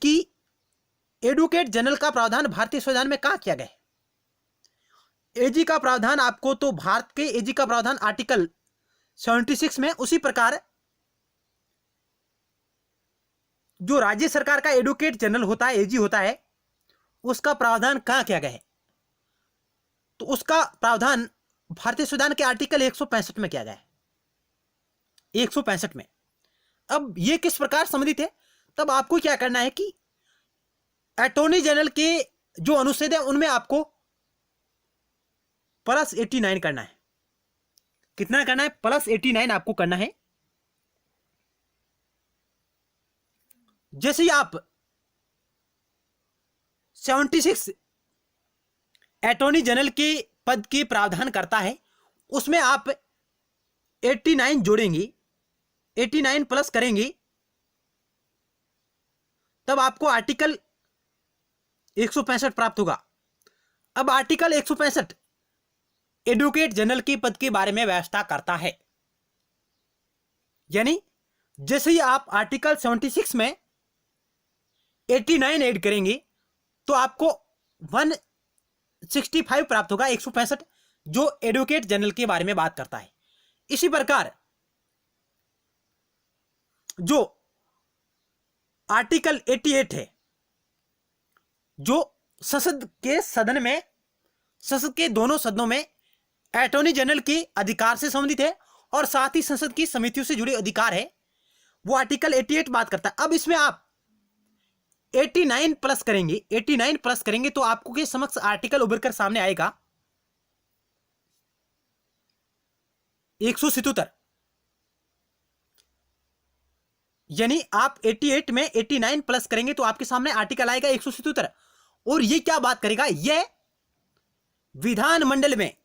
कि एडवोकेट जनरल का प्रावधान भारतीय संविधान में कहां किया गया है। एजी का प्रावधान आपको तो भारत के एजी का प्रावधान आर्टिकल 76 में, उसी प्रकार जो राज्य सरकार का एडवोकेट जनरल होता है, एजी होता है, उसका प्रावधान कहां किया गया है? तो उसका प्रावधान भारतीय संविधान के आर्टिकल 165 में किया गया है। 165 में। अब ये किस प्रकार संबंधित है? तब आपको क्या करना है कि अटॉर्नी जनरल के जो अनुच्छेद है उनमें आपको +89 करना है। कितना करना है? +89 आपको करना है। जैसे ही आप 76 अटॉर्नी जनरल के पद के प्रावधान करता है, उसमें आप 89 जोड़ेंगे, 89 प्लस करेंगे, तब आपको आर्टिकल 165 प्राप्त होगा। अब आर्टिकल 165 एडवोकेट जनरल के पद के बारे में व्यवस्था करता है। यानी जैसे ही आप आर्टिकल 76 में 89 ऐड करेंगे तो आपको 165 प्राप्त होगा, 165, जो एडवोकेट जनरल के बारे में बात करता है। इसी प्रकार जो आर्टिकल 88 है, जो संसद के दोनों सदनों में अटॉर्नी जनरल के अधिकार से संबंधित है और साथ ही संसद की समितियों से जुड़े अधिकार है, वो आर्टिकल 88 बात करता है। अब इसमें आप 89 प्लस करेंगे, 89 प्लस करेंगे तो आपको के समक्ष आर्टिकल उभर कर सामने आएगा 177। यानी आप 88 में 89 प्लस करेंगे तो आपके सामने आर्टिकल आएगा 177। और ये क्या बात करेगा, ये विधानमंडल में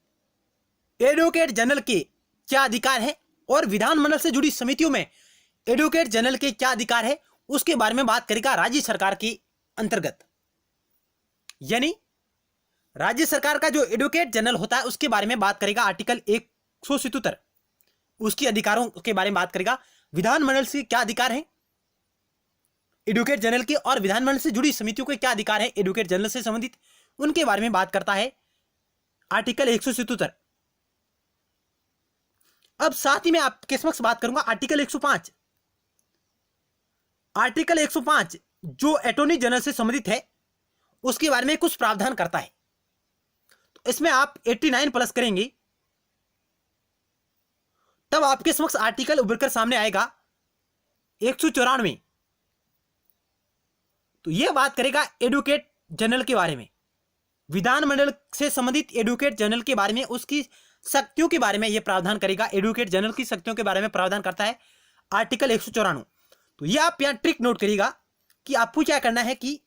एडवोकेट जनरल के क्या अधिकार है और विधानमंडल से जुड़ी समितियों में एडवोकेट जनरल के क्या अधिकार है उसके बारे में बात करेगा राज्य सरकार के अंतर्गत। यानी राज्य सरकार का जो एडवोकेट जनरल होता है उसके बारे में बात करेगा आर्टिकल 177, उसके अधिकारों के बारे में बात करेगा। विधानमंडल से क्या अधिकार है एडवोकेट जनरल के और विधानमंडल से जुड़ी समितियों के क्या अधिकार है एडवोकेट जनरल से संबंधित, उनके बारे में बात करता है आर्टिकल 177। अब साथ ही मैं आपके समक्ष बात करूंगा आर्टिकल 105। आर्टिकल 105 जो अटॉर्नी जनरल से संबंधित है उसके बारे में कुछ प्रावधान करता है। तो इसमें आप 89 प्लस करेंगे तब आपके समक्ष आर्टिकल उभरकर सामने आएगा 194। तो यह बात करेगा एडवोकेट जनरल के बारे में, विधानमंडल से संबंधित एडवोकेट जनरल के बारे में, उसकी शक्तियों के बारे में यह प्रावधान करेगा। एडवोकेट जनरल की शक्तियों के बारे में प्रावधान करता है आर्टिकल 194। तो यह आप यहां ट्रिक नोट करिएगा कि आपको क्या करना है कि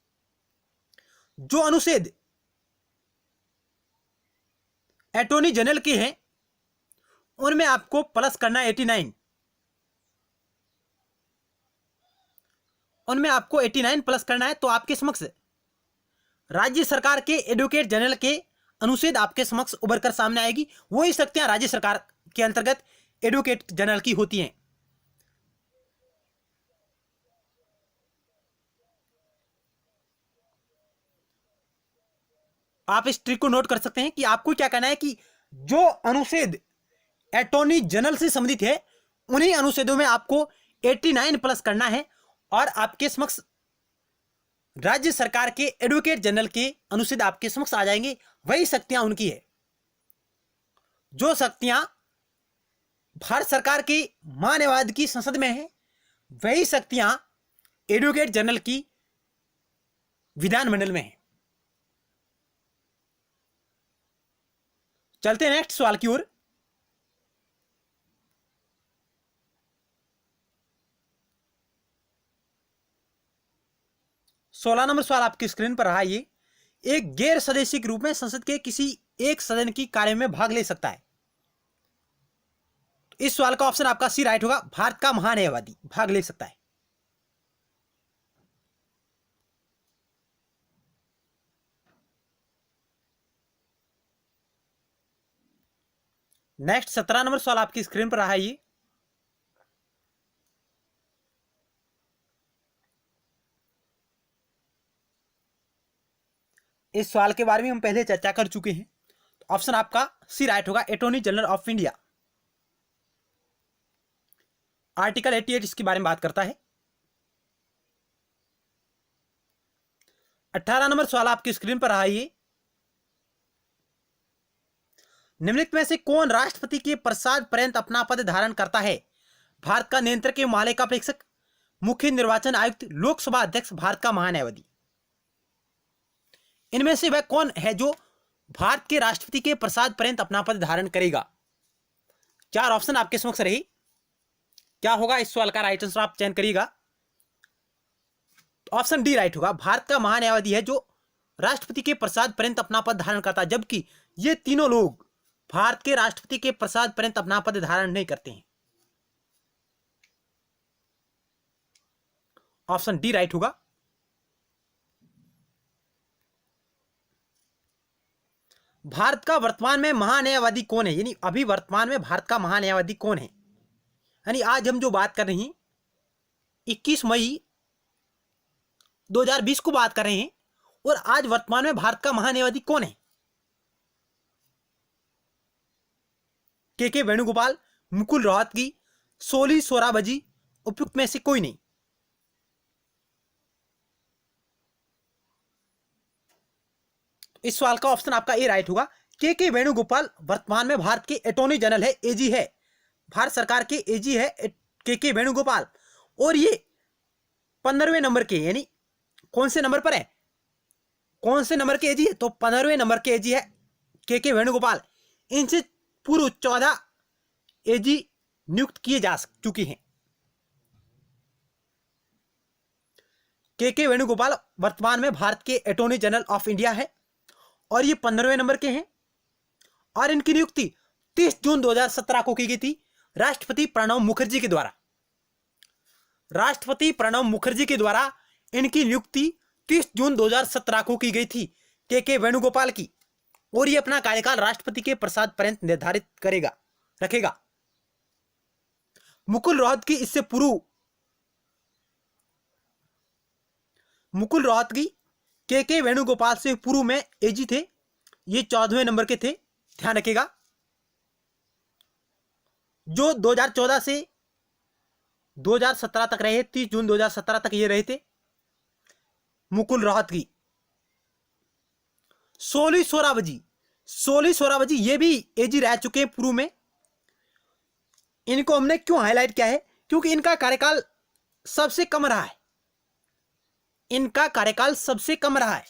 जो अनुच्छेद अटॉर्नी जनरल के हैं उनमें आपको प्लस करना है 89, उनमें आपको 89 प्लस करना है। तो आपके समक्ष राज्य सरकार के एडवोकेट जनरल के अनुच्छेद आपके समक्ष उभर कर सामने आएगी। वही शक्तियां राज्य सरकार के अंतर्गत एडवोकेट जनरल की होती हैं। आप इस ट्रिक को नोट कर सकते हैं कि आपको क्या करना है कि जो अनुच्छेद अटॉर्नी जनरल से संबंधित है उन्हीं अनुच्छेदों में आपको 89 प्लस करना है और आपके समक्ष राज्य सरकार के एडवोकेट जनरल के अनुच्छेद आपके समक्ष आ जाएंगे। वही शक्तियां उनकी है, जो शक्तियां भारत सरकार की मानवाद की संसद में है, वही शक्तियां एडवोकेट जनरल की विधानमंडल में है। चलते हैं नेक्स्ट सवाल की ओर। सोलह नंबर सवाल आपकी स्क्रीन पर रहा। ये एक गैर सदस्य के रूप में संसद के किसी एक सदन की कार्य में भाग ले सकता है। तो इस सवाल का ऑप्शन आपका सी राइट होगा, भारत का महान्यायवादी भाग ले सकता है। नेक्स्ट 17 नंबर सवाल आपकी स्क्रीन पर रहा। ये इस सवाल के बारे में हम पहले चर्चा कर चुके हैं। तो ऑप्शन आपका सी राइट होगा, attorney general of India. Article 88 इसके बारे में बात करता है। 18 नंबर सवाल आपकी स्क्रीन पर रहा। ये निम्नलिखित में से कौन राष्ट्रपति के प्रसाद पर्यंत अपना पद धारण करता है? भारत का नियंत्रक एवं महालेखा परीक्षक, मुख्य निर्वाचन आयुक्त, लोकसभा अध्यक्ष, भारत का महान्यायवादी। इनमें से वह कौन है जो भारत के राष्ट्रपति के प्रसाद पर्यंत अपना पद धारण करेगा? चार ऑप्शन आपके समक्ष रही, क्या होगा इस सवाल का राइट आंसर आप चयन करिएगा। तो ऑप्शन डी राइट होगा, भारत का महान्यायवादी है जो राष्ट्रपति के प्रसाद पर्यंत अपना पद धारण करता है, जबकि ये तीनों लोग भारत के राष्ट्रपति के प्रसाद पर्यंत अपना पद धारण नहीं करते हैं। ऑप्शन डी राइट होगा। भारत का वर्तमान में महान्यायवादी कौन है? यानी अभी वर्तमान में भारत का महान्यायवादी कौन है? यानी आज हम जो बात कर रहे हैं 21 मई 2020 को बात कर रहे हैं और आज वर्तमान में भारत का महान्यायवादी कौन है? के वेणुगोपाल, मुकुल रोहतगी, सोली सोराबजी, उपयुक्त में से कोई नहीं। इस सवाल का ऑप्शन आपका ए राइट होगा, के वेणुगोपाल वर्तमान में भारत के अटॉर्नी जनरल है, एजी है, भारत सरकार के एजी है के वेणुगोपाल। और ये 15वें नंबर के, यानी कौन से नंबर पर है, कौन से नंबर के एजी है, तो 15वें नंबर के एजी है के वेणुगोपाल। इनसे पूर्व 14 एजी नियुक्त किए जा चुकी हैं। के वेणुगोपाल वर्तमान में भारत के अटॉर्नी जनरल ऑफ इंडिया है और ये 15वें नंबर के हैं और इनकी नियुक्ति 30 जून 2017 को की गई थी राष्ट्रपति प्रणब मुखर्जी के द्वारा। राष्ट्रपति प्रणब मुखर्जी के द्वारा इनकी नियुक्ति 30 जून 2017 को की गई थी के वेणुगोपाल की, और ये अपना कार्यकाल राष्ट्रपति के प्रसाद पर्यंत निर्धारित करेगा रखेगा। मुकुल रोहतगी इससे पूर्व के वेणुगोपाल से पूर्व में एजी थे, ये 14वें नंबर के थे, ध्यान रखिएगा, जो 2014 से 2017 तक रहे, 30 जून 2017 तक ये रहे थे मुकुल रोहतगी। सोली सोराबजी ये भी एजी रह चुके हैं पूर्व में। इनको हमने क्यों हाईलाइट किया है, क्योंकि इनका कार्यकाल सबसे कम रहा है, इनका कार्यकाल सबसे कम रहा है।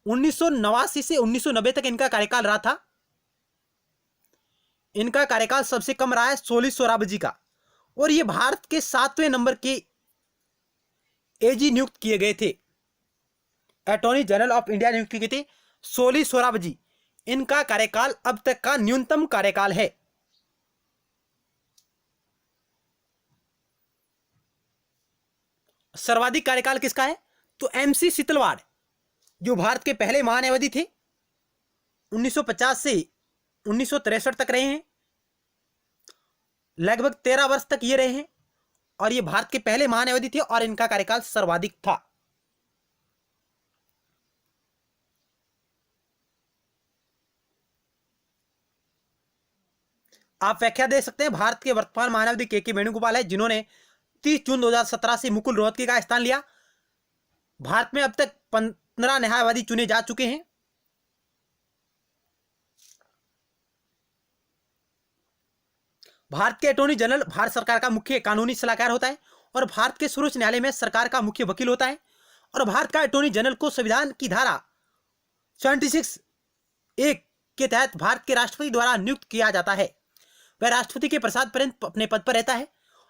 1989 से 1990 तक इनका कार्यकाल रहा था, इनका कार्यकाल सबसे कम रहा है सोली सोराबजी का, और ये भारत के 7वें नंबर के एजी नियुक्त किए गए थे, अटॉर्नी जनरल ऑफ इंडिया नियुक्त किए गए थे सोली सोराबजी। इनका कार्यकाल अब तक का न्यूनतम कार्यकाल है। सर्वाधिक कार्यकाल किसका है, तो एमसी सीतलवाड़, जो भारत के पहले महान्यायवादी थे, 1950 से 1963 तक रहे हैं, लगभग 13 वर्ष तक ये रहे हैं, और ये भारत के पहले महान्यायवादी थे और इनका कार्यकाल सर्वाधिक था। आप व्याख्या दे सकते हैं, भारत के वर्तमान महान्यायवादी के वेणुगोपाल है, जिन्होंने 30 जून 2017 से मुकुल रोहतगी का स्थान लिया। भारत में अब तक 15 न्यायवादी चुने जा चुके हैं। भारत के अटॉर्नी जनरल भारत सरकार का मुख्य कानूनी सलाहकार होता है और भारत के सर्वोच्च न्यायालय में सरकार का मुख्य वकील होता है। और भारत का अटॉर्नी जनरल को संविधान की धारा 76(1) के तहत भारत के राष्ट्रपति द्वारा नियुक्त किया जाता है। वह राष्ट्रपति के प्रसाद पर्यंत अपने पद पर रहता है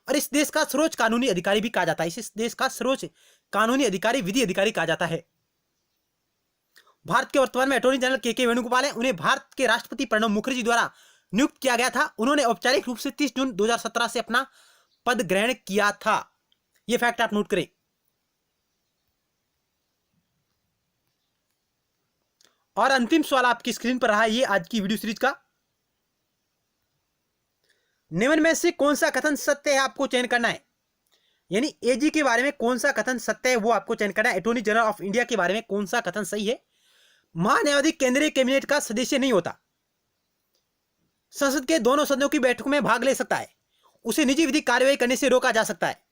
और इस देश का सर्वोच्च कानूनी अधिकारी भी कहा जाता है। इस देश का सर्वोच्च कानूनी अधिकारी, विधि अधिकारी कहा जाता है। भारत के वर्तमान में अटॉर्नी जनरल के वेणुगोपाल है, उन्हें भारत के राष्ट्रपति प्रणब मुखर्जी द्वारा नियुक्त किया गया था। उन्होंने औपचारिक रूप से 30 जून 2017 से अपना पद ग्रहण किया था। यह फैक्ट आप नोट करें। और अंतिम सवाल आपकी स्क्रीन पर रहा है, ये आज की वीडियो सीरीज का, निम्न में से कौन सा कथन सत्य है, आपको चयन करना है। यानी एजी के बारे में कौन सा कथन सत्य है वो आपको चयन करना है। अटॉर्नी जनरल ऑफ इंडिया के बारे में कौन सा कथन सही है। महान्यायवादी केंद्रीय कैबिनेट का सदस्य नहीं होता, संसद के दोनों सदनों की बैठक में भाग ले सकता है, उसे निजी विधिक कार्रवाई करने से रोका जा सकता है।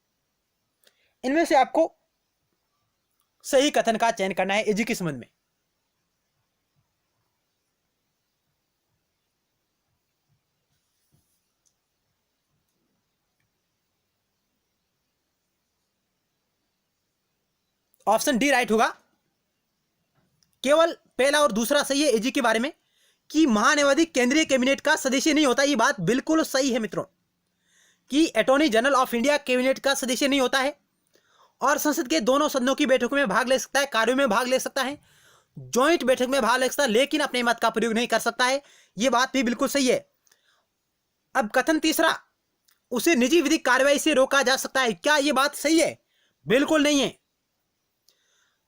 इनमें से आपको सही कथन का चयन करना है एजी के संबंध में। ऑप्शन डी राइट होगा, केवल पहला और दूसरा सही है एजी के बारे में कि महान्यायवादी केंद्रीय कैबिनेट का सदस्य नहीं होता। ये बात बिल्कुल सही है मित्रों कि attorney general of India cabinet का सदस्य नहीं होता है और संसद के दोनों सदनों की बैठकों में भाग ले सकता है, कार्यों में भाग ले सकता है, ज्वाइंट बैठक में भाग ले सकता है, लेकिन अपने मत का प्रयोग नहीं कर सकता है। यह बात भी बिल्कुल सही है। अब कथन तीसरा, उसे निजी विधिक कार्रवाई से रोका जा सकता है, क्या यह बात सही है? बिल्कुल नहीं है।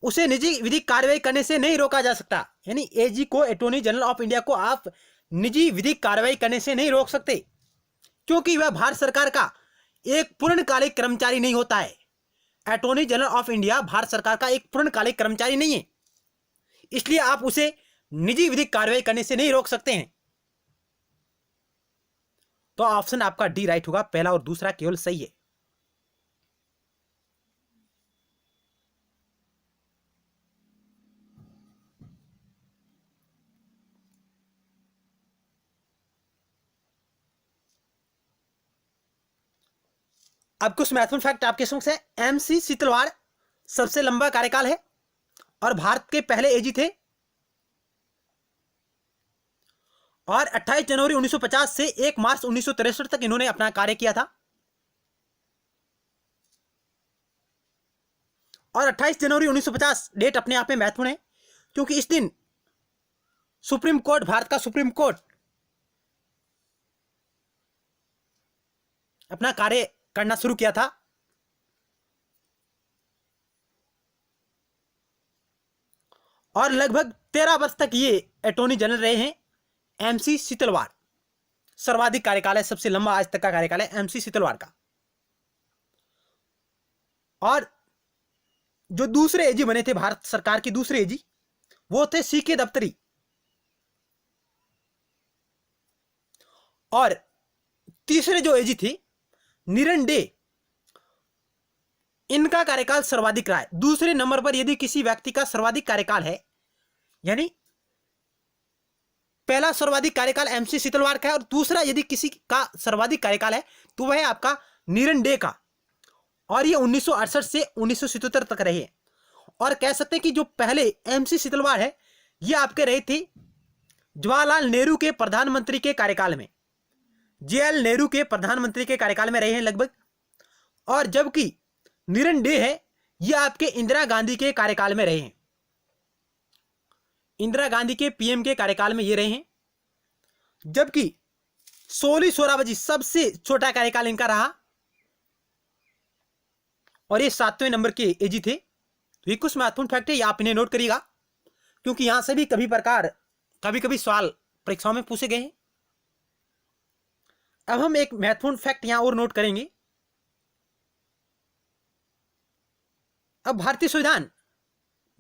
उसे निजी विधिक कार्रवाई करने से नहीं रोका जा सकता। यानी एजी को, अटॉर्नी जनरल ऑफ इंडिया को आप निजी विधिक कार्रवाई करने से नहीं रोक सकते, क्योंकि वह भारत सरकार का एक पूर्णकालिक कर्मचारी नहीं होता है। Attorney general of India Bharat सरकार का एक पूर्णकालिक कर्मचारी नहीं है, इसलिए आप उसे निजी विधिक कार्रवाई करने से नहीं रोक सकते हैं। तो ऑप्शन आपका डी राइट होगा, पहला और दूसरा केवल सही है। अब कुछ महत्वपूर्ण फैक्ट आपके समक्ष है। एमसी सीतलवाड़ सबसे लंबा कार्यकाल है और भारत के पहले एजी थे और 28 जनवरी 1950 से 1 मार्च 1963 तक इन्होंने अपना कार्य किया था। और 28 जनवरी 1950 डेट अपने आप में महत्वपूर्ण है क्योंकि इस दिन सुप्रीम कोर्ट, भारत का सुप्रीम कोर्ट अपना कार्य करना शुरू किया था। और लगभग 13 वर्ष तक ये अटॉर्नी जनरल रहे हैं। एमसी सीतलवाड़ सर्वाधिक कार्यकाल है, सबसे लंबा आज तक का कार्यकाल है एमसी सीतलवाड़ का। और जो दूसरे एजी बने थे भारत सरकार की दूसरे एजी, वो थे सीके दफ्तरी। और तीसरे जो एजी थे निरन डे, इनका कार्यकाल सर्वाधिक रहा है। दूसरे नंबर पर यदि किसी व्यक्ति का सर्वाधिक कार्यकाल है, यानी पहला सर्वाधिक कार्यकाल एमसी सीतलवाड़ का है और दूसरा यदि किसी का सर्वाधिक कार्यकाल है तो वह है आपका निरन डे का। और ये 1968 से 1977 तक रहे। और कह सकते हैं कि जो पहले एमसी सीतलवाड़ है ये आपके रहे थे जवाहरलाल नेहरू के प्रधानमंत्री के कार्यकाल में, जेएल नेहरू के प्रधानमंत्री के कार्यकाल में रहे हैं लगभग। और जबकि निरन डे है ये आपके इंदिरा गांधी के कार्यकाल में रहे हैं, इंदिरा गांधी के पीएम के कार्यकाल में ये रहे हैं। जबकि सोली सोराबजी सबसे छोटा कार्यकाल इनका रहा और ये 7वें नंबर के एजी थे। तो ये कुछ महत्वपूर्ण फैक्ट है, ये आप इन्हें नोट करिएगा क्योंकि यहां से भी कभी कभी सवाल परीक्षाओं में पूछे गए हैं। अब हम एक महत्वपूर्ण फैक्ट यहां और नोट करेंगे। अब भारतीय संविधान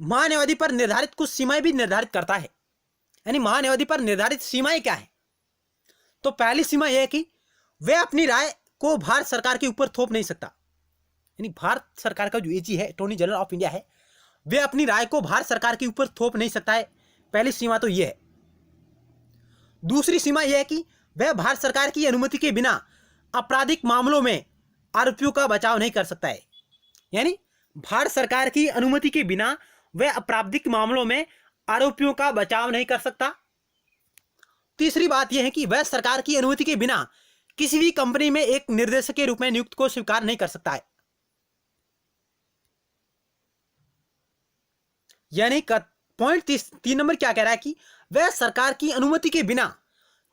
महान्यायवादी पर निर्धारित कुछ सीमाएं भी निर्धारित करता है। यानी महान्यायवादी पर निर्धारित सीमाएं क्या है? तो पहली सीमा यह है कि वह अपनी राय को भारत सरकार के ऊपर थोप नहीं सकता। यानी भारत सरकार का जो एजी है, अटॉर्नी जनरल ऑफ इंडिया है, वह अपनी राय को भारत सरकार के ऊपर थोप नहीं सकता है। पहली सीमा तो यह है। दूसरी सीमा यह है कि वह भारत सरकार की अनुमति के बिना आपराधिक मामलों में आरोपियों का बचाव नहीं कर सकता है। यानी भारत सरकार की अनुमति के बिना वह आपराधिक मामलों में आरोपियों का बचाव नहीं कर सकता। तीसरी बात यह है कि वह सरकार की अनुमति के बिना किसी भी कंपनी में एक निर्देशक के रूप में नियुक्त को स्वीकार नहीं कर सकता है। यानी पॉइंट 3 नंबर क्या कह रहा है कि वह सरकार की अनुमति के बिना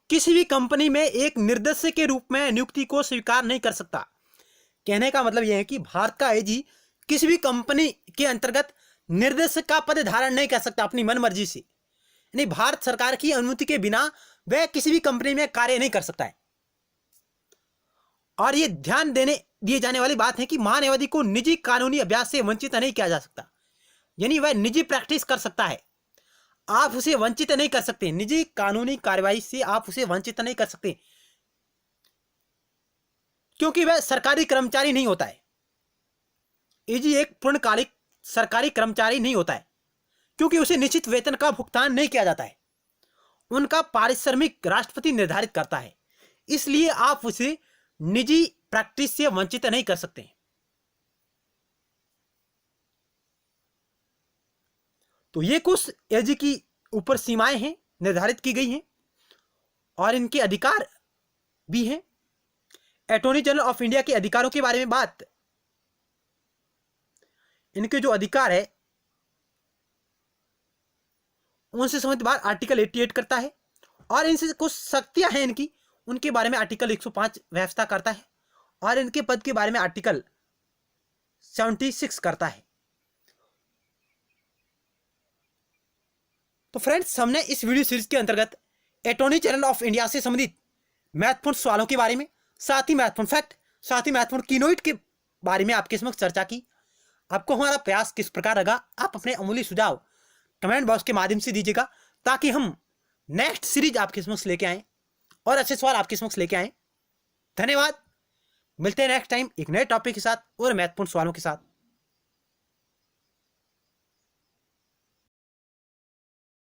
किसी भी कंपनी में एक निर्देशक के रूप में नियुक्ति को स्वीकार नहीं कर सकता। कहने का मतलब यह है कि भारत का एजी किसी भी कंपनी के अंतर्गत निर्देशक का पद धारण नहीं कर सकता अपनी मनमर्जी से। यानी भारत सरकार की अनुमति के बिना वह किसी भी कंपनी में कार्य नहीं कर सकता है। और यह ध्यान दिए जाने वाली बात है कि महान्यायवादी को निजी कानूनी अभ्यास से वंचित नहीं किया जा सकता। यानी वह निजी प्रैक्टिस कर सकता है, आप उसे वंचित नहीं कर सकते। निजी कानूनी कार्रवाई से आप उसे वंचित नहीं कर सकते क्योंकि वह सरकारी कर्मचारी नहीं होता है। एजी एक पूर्णकालिक सरकारी कर्मचारी नहीं होता है क्योंकि उसे निश्चित वेतन का भुगतान नहीं किया जाता है। उनका पारिश्रमिक राष्ट्रपति निर्धारित करता है, इसलिए आप उसे निजी प्रैक्टिस से वंचित नहीं कर सकते। तो ये कुछ एजी की ऊपर सीमाएं हैं, निर्धारित की गई हैं और इनके अधिकार भी हैं। अटॉर्नी जनरल ऑफ इंडिया के अधिकारों के बारे में बात, इनके जो अधिकार है उनसे संबंधित बात आर्टिकल 88 करता है और इनसे कुछ शक्तियां हैं इनकी, उनके बारे में आर्टिकल 105 व्यवस्था करता है और इनके पद के बारे में आर्टिकल 76 करता है। तो फ्रेंड्स, हमने इस वीडियो सीरीज के अंतर्गत अटॉर्नी जनरल ऑफ इंडिया से संबंधित महत्वपूर्ण सवालों के बारे में, साथ ही महत्वपूर्ण फैक्ट, साथ ही महत्वपूर्ण कीनोट के बारे में आपके समक्ष चर्चा की। आपको हमारा प्रयास किस प्रकार लगा, आप अपने अमूल्य सुझाव कमेंट बॉक्स के माध्यम से दीजिएगा ताकि हम नेक्स्ट सीरीज आपके समक्ष लेके आएँ और अच्छे सवाल आपके समक्ष लेके आएँ। धन्यवाद। मिलते हैं नेक्स्ट टाइम एक नए टॉपिक के साथ और महत्वपूर्ण सवालों के साथ।